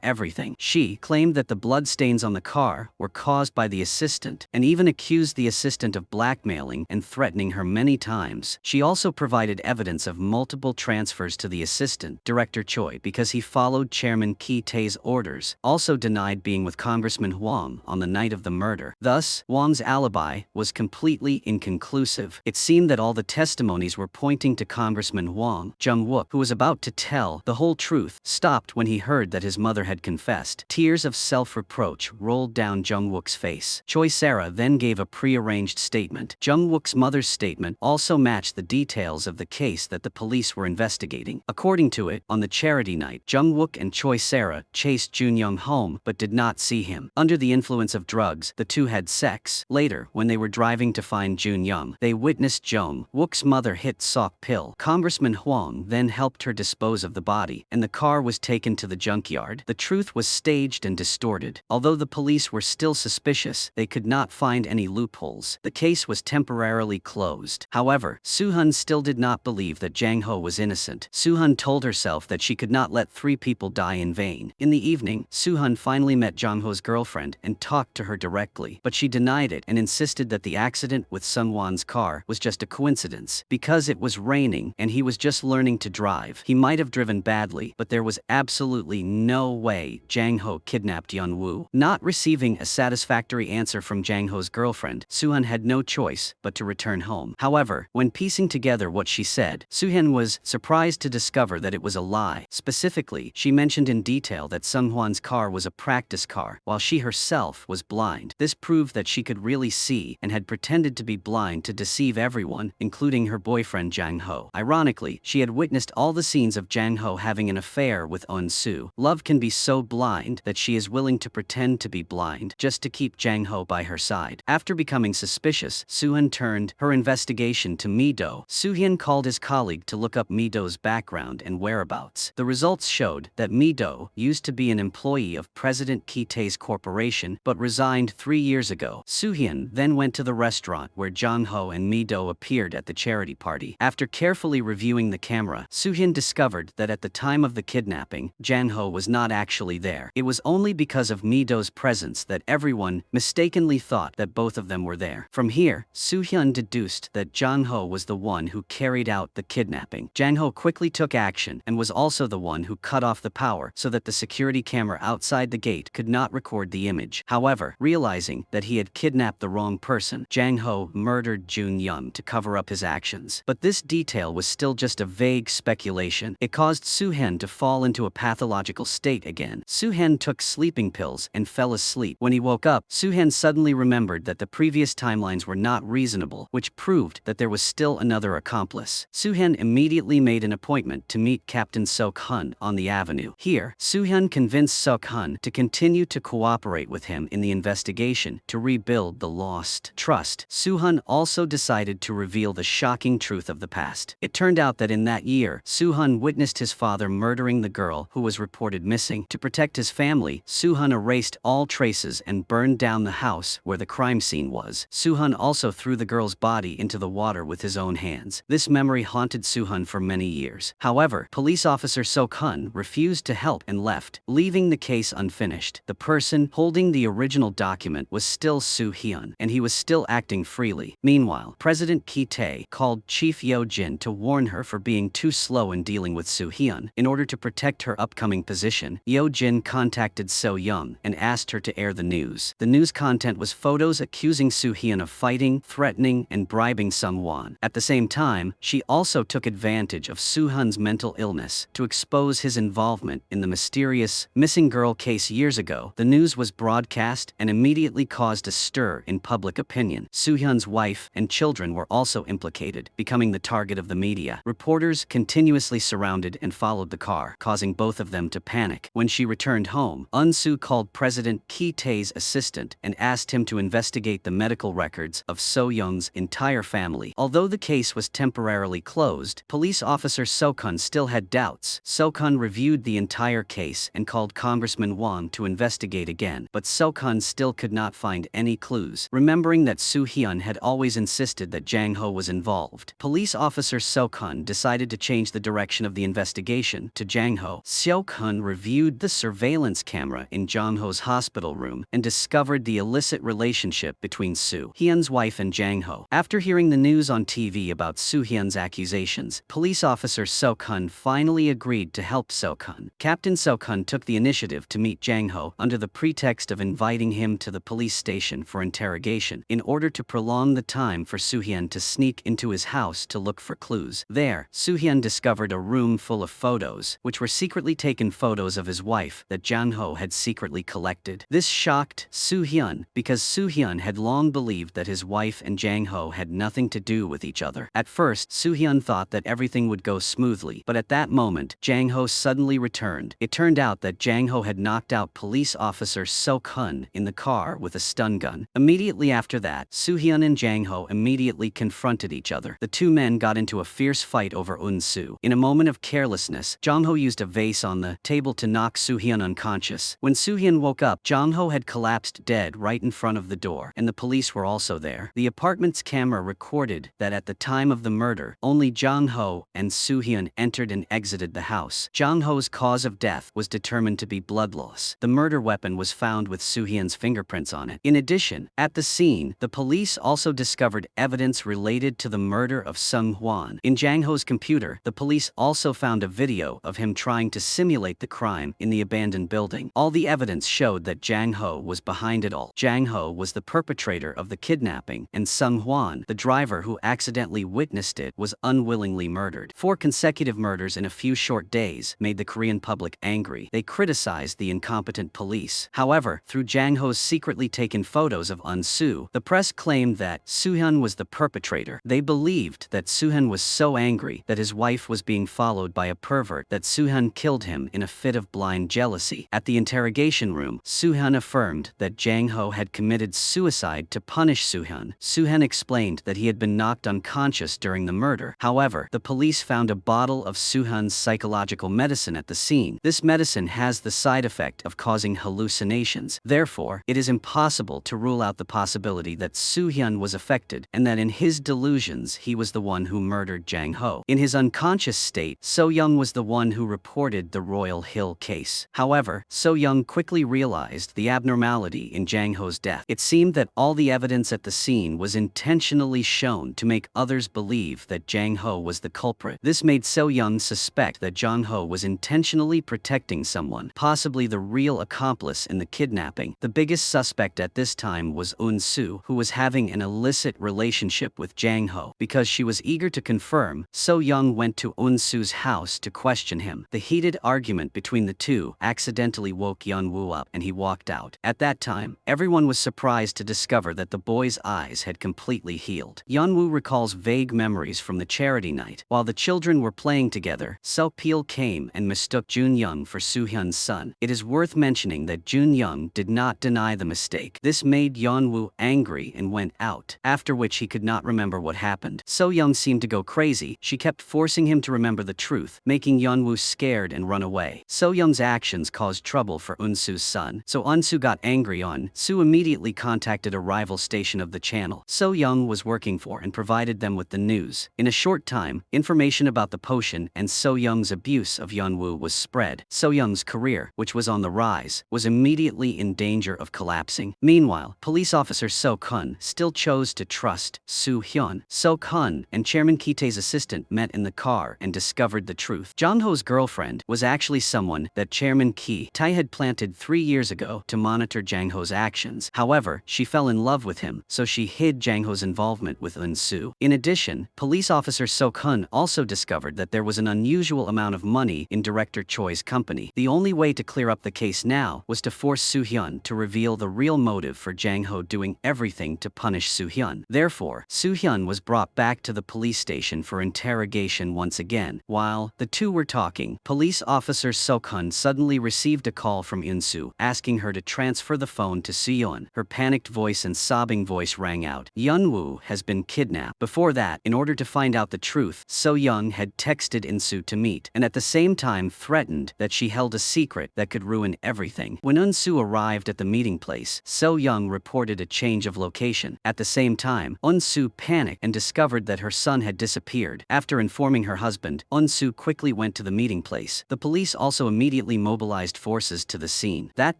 everything. She claimed that the bloodstains on the car were caused by the assistant and even accused the assistant of blackmailing and threatening her many times. She also provided evidence of multiple transfers to the assistant, Director Choi, because he followed Chairman Ki-tae's orders, also denied being with Congressman Hwang on the night of the murder. Thus, Hwang's alibi was completely inconclusive. It seemed that all the testimonies were pointing to Congressman Hwang. Jung-wook, who was about to tell the whole truth, stopped when he heard that his mother had confessed. Tears of self-reproach rolled down Jung-wook's face. Choi Sarah then gave a pre-arranged statement. Jung-wook's mother's statement also matched the details of the case that the police were investigating. According to it, on the charity night, Jung-wook and Choi Sarah chased Junyoung home but did not see him. Under the influence of drugs, the two had sex. Later, when they were driving to find Junyoung, they witnessed Jung-wook's mother hit Sok-pil. Congressman Hwang then helped her dispose of the body, and the car was taken to the junkyard. The truth was staged and distorted. Although the police were still suspicious, they could not find any loopholes. The case was temporarily closed. However, Soo-hyun still did not believe that Jang Ho was innocent. Soo-hyun told herself that she could not let 3 people die in vain. In the evening, Soo-hyun finally met Jang Ho's girlfriend and talked to her directly, but she denied it and insisted that the accident with Sung-won's car was just a coincidence. Because it was raining and he was just learning to drive, he might have driven badly, but there was absolutely no way Jang Ho kidnapped Yeon-woo. Not receiving a satisfactory answer from Jang Ho's girlfriend, Soo-hyun had no choice but to return home. However, when piecing together what she said, Soo-hyun was surprised to discover that it was a lie. Specifically, she mentioned in detail that Sung-hwan's car was a practice car, while she herself was blind. This proved that she could really see and had pretended to be blind to deceive everyone, including her boyfriend Jang Ho. Ironically, she had witnessed all the scenes of Jang Ho having an affair with Eun-soo. Love can be so blind that she is willing to pretend to be blind just to keep Jang Ho by her side. After becoming suspicious, Soo-hyun turned her investigation to Mi-do. Soo-hyun called his colleague to look up Mi-do's background and whereabouts. The results showed that Mi-do used to be an employee of President Ki-tae's corporation but resigned 3 years ago. Soo-hyun then went to the restaurant where Jang Ho and Mi-do appeared at the charity party. After carefully reviewing the camera, Soo-hyun discovered that at the time of the kidnapping, Jang Ho was not actually there. It was only because of Mi-do's presence that everyone mistakenly thought that both of them were there. From here, Soo-hyun deduced that Jang Ho was the one who carried out the kidnapping. Jang Ho quickly took action and was also the one who cut off the power so that the security camera outside the gate could not record the image. However, realizing that he had kidnapped the wrong person, Jang Ho Ho murdered Jun Young to cover up his actions. But this detail was still just a vague speculation. It caused Soo-hyun to fall into a pathological state again. Soo-hyun took sleeping pills and fell asleep. When he woke up, Soo-hyun suddenly remembered that the previous timelines were not reasonable, which proved that there was still another accomplice. Soo-hyun immediately made an appointment to meet Captain Sok-hun on the avenue. Here, Soo-hyun convinced Sok-hun to continue to cooperate with him in the investigation to rebuild the lost trust. Soo-hyun also decided to reveal the shocking truth of the past. It turned out that in that year, Soo-hyun witnessed his father murdering the girl who was reported missing. To protect his family, Soo-hyun erased all traces and burned down the house where the crime scene was. Soo-hyun also threw the girl's body into the water with his own hands. This memory haunted Soo-hyun for many years. However, police officer Sok-hun refused to help and left, leaving the case unfinished. The person holding the original document was still Soo-hyun, and he was still acting freely. Meanwhile, President Ki-tae called Chief Yo-jin to warn her for being too slow in dealing with Soo-hyun. In order to protect her upcoming position, Yo-jin contacted So-young and asked her to air the news. The news content was photos accusing Soo-hyun of fighting, threatening, and bribing Sung-won. At the same time, she also took advantage of Soo-hyun's mental illness to expose his involvement in the mysterious missing girl case years ago. The news was broadcast and immediately caused a stir in public opinion. Soo-hyun's wife and children were also implicated, becoming the target of the media. Reporters continuously surrounded and followed the car, causing both of them to panic. When she returned home, Eun-soo called President Ki-tae's assistant and asked him to investigate the medical records of So-young's entire family. Although the case was temporarily closed, police officer Sok-hun still had doubts. Sok-hun reviewed the entire case and called Congressman Wang to investigate again, but Sok-hun still could not find any clues. Remembering that Soo-hyun had always insisted that Jang Ho was involved, police officer Sok-hun decided to change the direction of the investigation to Jang Ho. Sok-hun reviewed the surveillance camera in Jang Ho's hospital room and discovered the illicit relationship between Soo-hyun's wife and Jang Ho. After hearing the news on TV about Soo-hyun's accusations, police officer Sok-hun finally agreed to help Sok-hun. Captain Sok-hun took the initiative to meet Jang Ho under the pretext of inviting him to the police station for interrogation, in order to prolong the time for Soo-hyun to sneak into his house to look for clues. There, Soo-hyun discovered a room full of photos, which were secretly taken photos of his wife that Jang Ho had secretly collected. This shocked Soo-hyun because Soo-hyun had long believed that his wife and Jang Ho had nothing to do with each other. At first, Soo-hyun thought that everything would go smoothly, but at that moment, Jang Ho suddenly returned. It turned out that Jang Ho had knocked out police officer Sok-hun in the car with a stun gun. Immediately after that, Soo-hyun and Jang Ho immediately confronted each other. The two men got into a fierce fight over Eun-soo. In a moment of carelessness, Jang Ho used a vase on the table to knock Soo-hyun unconscious. When Soo-hyun woke up, Jang Ho had collapsed dead right in front of the door, and the police were also there. The apartment's camera recorded that at the time of the murder, only Jang Ho and Soo-hyun entered and exited the house. Jang Ho's cause of death was determined to be blood loss. The murder weapon was found with Soo-hyun's fingerprints on it. In addition, at the scene, the police also discovered evidence related to the murder of Sung-hwan. In Jang Ho's computer, the police also found a video of him trying to simulate the crime in the abandoned building. All the evidence showed that Jang Ho was behind it all. Jang Ho was the perpetrator of the kidnapping, and Sung-hwan, the driver who accidentally witnessed it, was unwillingly murdered. 4 consecutive murders in a few short days made the Korean public angry. They criticized the incompetent police. However, through Jang Ho's secretly taken photos of Eun-soo, the press claimed that Soo-hyun was the perpetrator. They believed that Soo-hyun was so angry that his wife was being followed by a pervert that Soo-hyun killed him in a fit of blind jealousy. At the interrogation room, Soo-hyun affirmed that Jang Ho had committed suicide to punish Soo-hyun. Soo-hyun explained that he had been knocked unconscious during the murder. However, the police found a bottle of Soo-hyun's psychological medicine at the scene. This medicine has the side effect of causing hallucinations. Therefore, it is impossible to rule out the possibility that Soo-hyun was affected and that in his delusions he was the one who murdered Jang Ho. In his unconscious state, So-young was the one who reported the Royal Hill case. However, So-young quickly realized the abnormality in Jang Ho's death. It seemed that all the evidence at the scene was intentionally shown to make others believe that Jang Ho was the culprit. This made So-young suspect that Jang Ho was intentionally protecting someone, possibly the real accomplice in the kidnapping. The biggest suspect at this time was Eun-soo, who was having having an illicit relationship with Jang Ho. Because she was eager to confirm, So Young went to Eun-soo's house to question him. The heated argument between the two accidentally woke Yeon-woo up and he walked out. At that time, everyone was surprised to discover that the boy's eyes had completely healed. Yeon-woo recalls vague memories from the charity night. While the children were playing together, Seo-pil came and mistook Jun-young for Soo-hyun's son. It is worth mentioning that Jun-young did not deny the mistake. This made Yeon-woo angry and went out, after which he could not remember what happened. So-young seemed to go crazy. She kept forcing him to remember the truth, making Yeon-woo scared and run away. So-young's actions caused trouble for Eun-soo's son, so Eun-soo got angry. Eun-soo immediately contacted a rival station of the channel So-young was working for and provided them with the news. In a short time, information about the potion and So-young's abuse of Yeon-woo was spread. So-young's career, which was on the rise, was immediately in danger of collapsing. Meanwhile, police officer So-kun still chose to trust Soo-hyun. So-kun and Chairman Ki-tae's assistant met in the car and discovered the truth. Jang-ho's girlfriend was actually someone that Chairman Ki-tae had planted 3 years ago to monitor Jang-ho's actions. However, she fell in love with him, so she hid Jang-ho's involvement with Eun-soo. In addition, police officer So-kun also discovered that there was an unusual amount of money in Director Choi's company. The only way to clear up the case now was to force Soo-hyun to reveal the real motive for Jang-ho doing everything to punish Soo-hyun. Therefore, Soo-hyun was brought back to the police station for interrogation once again. While the two were talking, police officer So-kun suddenly received a call from Eun-soo, asking her to transfer the phone to Soo-hyun. Her panicked voice and sobbing voice rang out, "Yeon-woo has been kidnapped." Before that, in order to find out the truth, So-young had texted Eun-soo to meet, and at the same time threatened that she held a secret that could ruin everything. When Eun-soo arrived at the meeting place, So-young reported a change of location. At the same time, Eun-soo panicked and discovered that her son had disappeared. After informing her husband, Eun-soo quickly went to the meeting place. The police also immediately mobilized forces to the scene. That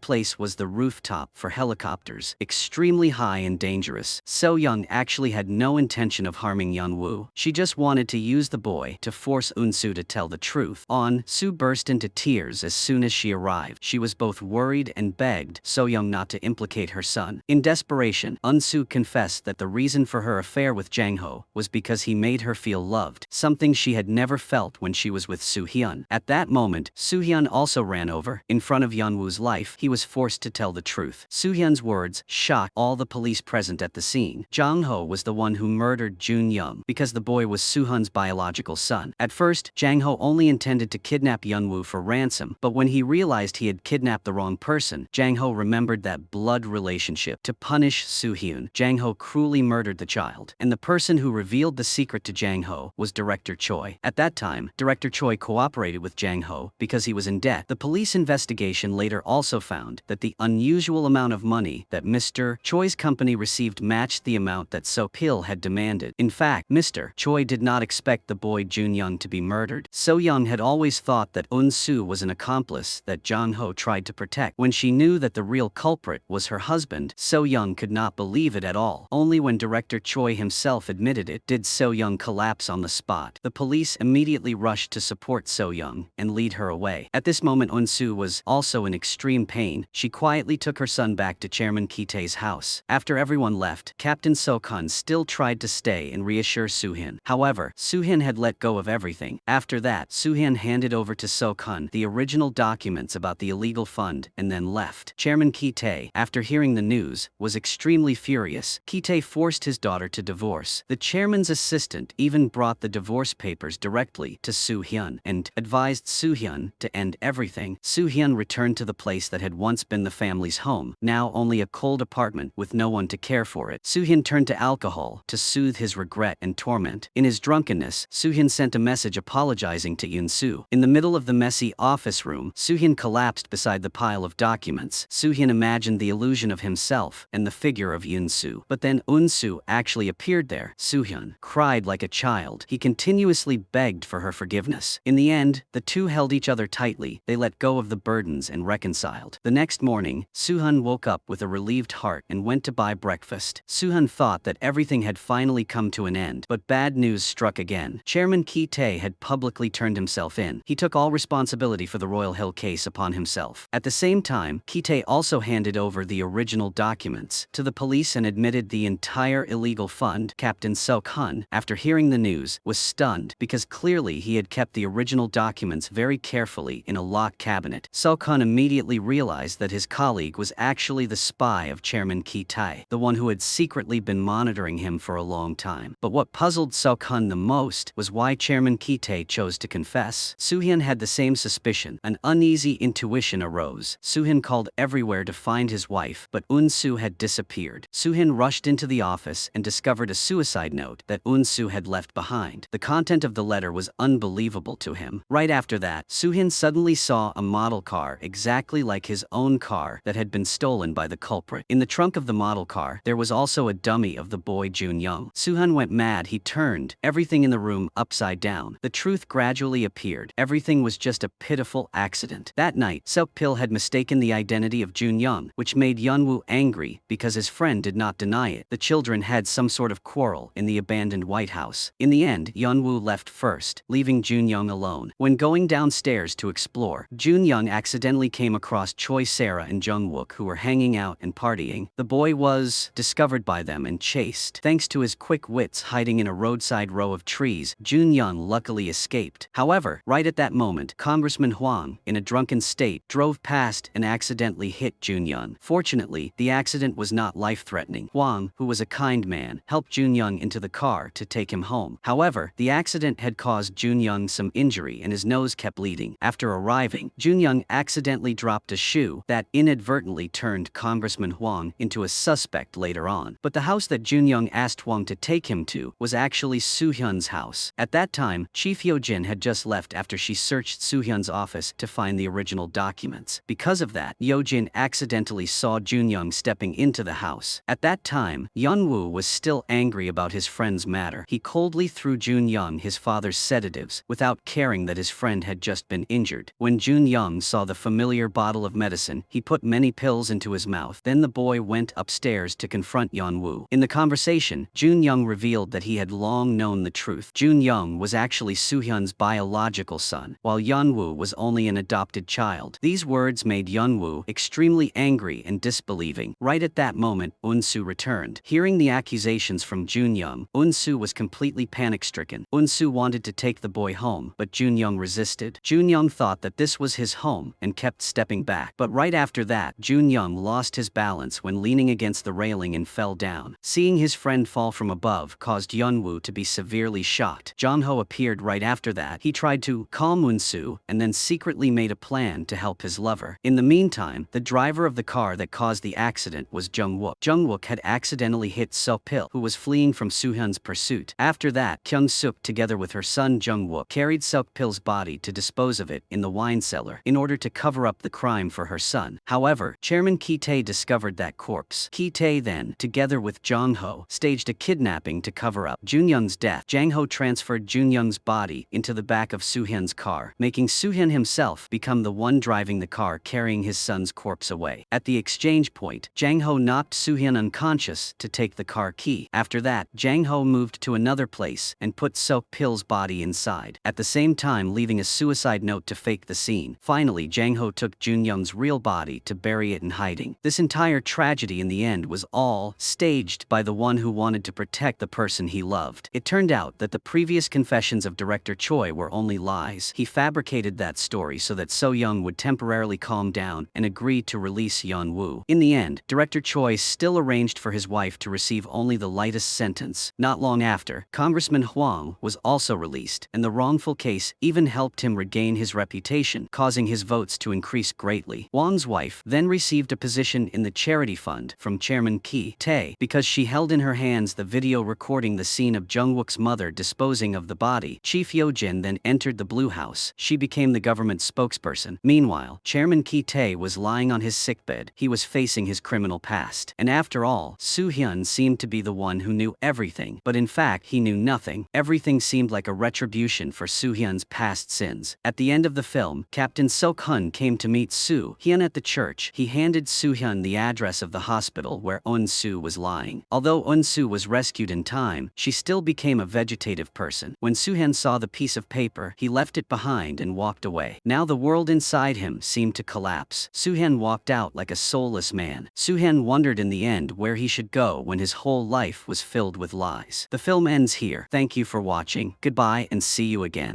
place was the rooftop for helicopters, extremely high and dangerous. So-young actually had no intention of harming Yeon-woo. She just wanted to use the boy to force Eun-soo to tell the truth. Eun-soo burst into tears as soon as she arrived. She was both worried and begged So-young not to implicate her son. In desperation, Eun-soo confessed that the reason for her affair with Jang-ho was because he made her feel loved, something she had never felt when she was with Soo-hyun. At that moment, Soo-hyun also ran over. In front of Yeon-woo's life, he was forced to tell the truth. Soo-hyun's words shocked all the police present at the scene. Jang-ho was the one who murdered Jun-young because the boy was Soo-hyun's biological son. At first, Jang-ho only intended to kidnap Yeon-woo for ransom, but when he realized he had kidnapped the wrong person, Jang-ho remembered that blood relationship. To punish Soo-hyun, Jang-ho cruelly murdered the child, and the person who revealed the secret to Jang-ho was Director Choi. At that time, Director Choi cooperated with Jang-ho because he was in debt. The police investigation later also found that the unusual amount of money that Mr. Choi's company received matched the amount that Seo-pil had demanded. In fact, Mr. Choi did not expect the boy Jun-young to be murdered. So-young had always thought that Eun-soo was an accomplice that Jang-ho tried to protect. When she knew that the real culprit was her husband, So-young could not believe it at all. Only when Director Choi himself admitted it did So-young collapse on the spot. The police immediately rushed to support So-young and lead her away. At this moment, Eun-soo was also in extreme pain. She quietly took her son back to Chairman Ki-tae's house. After everyone left, Captain So-kun still tried to stay and reassure Soo-hyun. However, Soo-hyun had let go of everything. After that, Soo-hyun handed over to So-kun the original documents about the illegal fund and then left. Chairman Ki-tae, after hearing the news, was extremely furious. Ki-tae forced his daughter to divorce. The chairman's assistant even brought the divorce papers directly to Soo-hyun and advised Soo-hyun to end everything. Soo-hyun returned to the place that had once been the family's home, now only a cold apartment with no one to care for it. Soo-hyun turned to alcohol to soothe his regret and torment. In his drunkenness, Soo-hyun sent a message apologizing to Eun-soo. In the middle of the messy office room, Soo-hyun collapsed beside the pile of documents. Soo-hyun imagined the illusion of himself and the figure of Eun-soo. But then Eun-soo actually appeared there. Soo-hyun cried like a child. He continuously begged for her forgiveness. In the end, the two held each other tightly. They let go of the burdens and reconciled. The next morning, Soo-hyun woke up with a relieved heart and went to buy breakfast. Soo-hyun thought that everything had finally come to an end, but bad news struck again. Chairman Ki-tae had publicly turned himself in. He took all responsibility for the Royal Hill case upon himself. At the same time, Ki-tae also handed over the original documents to the police and admitted committed the entire illegal fund. Captain Sok-hun, after hearing the news, was stunned because clearly he had kept the original documents very carefully in a locked cabinet. Sok-hun immediately realized that his colleague was actually the spy of Chairman Ki-tae, the one who had secretly been monitoring him for a long time. But what puzzled Sok-hun the most was why Chairman Ki-tae chose to confess. Soo-hyun had the same suspicion. An uneasy intuition arose. Soo-hyun called everywhere to find his wife, but Eun-soo had disappeared. Soo-hyun rushed into the office and discovered a suicide note that Eun-soo had left behind. The content of the letter was unbelievable to him. Right after that, Soo-hyun suddenly saw a model car exactly like his own car that had been stolen by the culprit. In the trunk of the model car, there was also a dummy of the boy Jun-young. Soo-hyun went mad. He turned everything in the room upside down. The truth gradually appeared. Everything was just a pitiful accident. That night, Seok-pil had mistaken the identity of Jun-young, which made Yeon-woo angry because his friend did not deny it. The children had some sort of quarrel in the abandoned White House. In the end, Yeon-woo left first, leaving Jun-young alone. When going downstairs to explore, Jun-young accidentally came across Choi Sarah and Jung-wook, who were hanging out and partying. The boy was discovered by them and chased. Thanks to his quick wits hiding in a roadside row of trees, Jun-young luckily escaped. However, right at that moment, Congressman Hwang, in a drunken state, drove past and accidentally hit Jun-young. Fortunately, the accident was not life-threatening. Hwang, who was a kind man, helped Jun-young into the car to take him home. However, the accident had caused Jun-young some injury and his nose kept bleeding. After arriving, Jun-young accidentally dropped a shoe that inadvertently turned Congressman Hwang into a suspect later on. But the house that Jun-young asked Hwang to take him to was actually Soo-hyun's house. At that time, Chief Hyo-jin had just left after she searched Soo-hyun's office to find the original documents. Because of that, Hyo-jin accidentally saw Jun-young stepping into the house. At that time, Yeon-woo was still angry about his friend's matter. He coldly threw Jun-young his father's sedatives, without caring that his friend had just been injured. When Jun-young saw the familiar bottle of medicine, he put many pills into his mouth. Then the boy went upstairs to confront Yeon-woo. In the conversation, Jun-young revealed that he had long known the truth. Jun-young was actually Soo-hyun's biological son, while Yeon-woo was only an adopted child. These words made Yeon-woo extremely angry and disbelieving. Right at that moment, Eun-soo returned. Hearing the accusations from Jun-young, Eun-soo was completely panic-stricken. Eun-soo wanted to take the boy home, but Jun-young resisted. Jun-young thought that this was his home and kept stepping back. But right after that, Jun-young lost his balance when leaning against the railing and fell down. Seeing his friend fall from above caused Yeon-woo to be severely shocked. Jong-ho appeared right after that. He tried to calm Eun-soo and then secretly made a plan to help his lover. In the meantime, the driver of the car that caused the accident was Jung-wook. Jung-wook had accidentally hit Seok-pil, who was fleeing from Soo-hyun's pursuit. After that, Kyung-suk together with her son Jung-wook carried Seok-pil's body to dispose of it in the wine cellar in order to cover up the crime for her son. However, Chairman Ki-tae discovered that corpse. Ki-tae then, together with Jong-ho, staged a kidnapping to cover up Jun-young's death. Jang-ho transferred Jun-young's body into the back of Soo-hyun's car, making Soo-hyun himself become the one driving the car carrying his son's corpse away. At the exchange point, Jang-ho knocked Soo-hyun unconscious to take the car key. After that, Jang-ho moved to another place and put Seok-pil's body inside, at the same time leaving a suicide note to fake the scene. Finally, Jang-ho took Jun-young's real body to bury it in hiding. This entire tragedy in the end was all staged by the one who wanted to protect the person he loved. It turned out that the previous confessions of director Choi were only lies. He fabricated that story so that So-young would temporarily calm down and agree to release Yeon-woo. In the end, director Choi still arranged for his wife to receive only the lightest sentence. Not long after, Congressman Hwang was also released, and the wrongful case even helped him regain his reputation, causing his votes to increase greatly. Hwang's wife then received a position in the charity fund from Chairman Ki-tae because she held in her hands the video recording the scene of Jung-wook's mother disposing of the body. Chief Hyo-jin then entered the Blue House. She became the government spokesperson. Meanwhile, Chairman Ki-tae was lying on his sickbed. He was facing his criminal past. And after all, Soo-hyun seemed to be the one who knew everything, but in fact he knew nothing. Everything seemed like a retribution for Soo-hyun's past sins. At the end of the film, Captain Sok-hun came to meet Soo-hyun at the church. He handed Soo-hyun the address of the hospital where Eun-soo was lying. Although Eun-soo was rescued in time, she still became a vegetative person. When Soo-hyun saw the piece of paper, he left it behind and walked away. Now the world inside him seemed to collapse. Soo-hyun walked out like a soulless man. Soo-hyun wondered in the end where where he should go when his whole life was filled with lies. The film ends here. Thank you for watching, goodbye and see you again.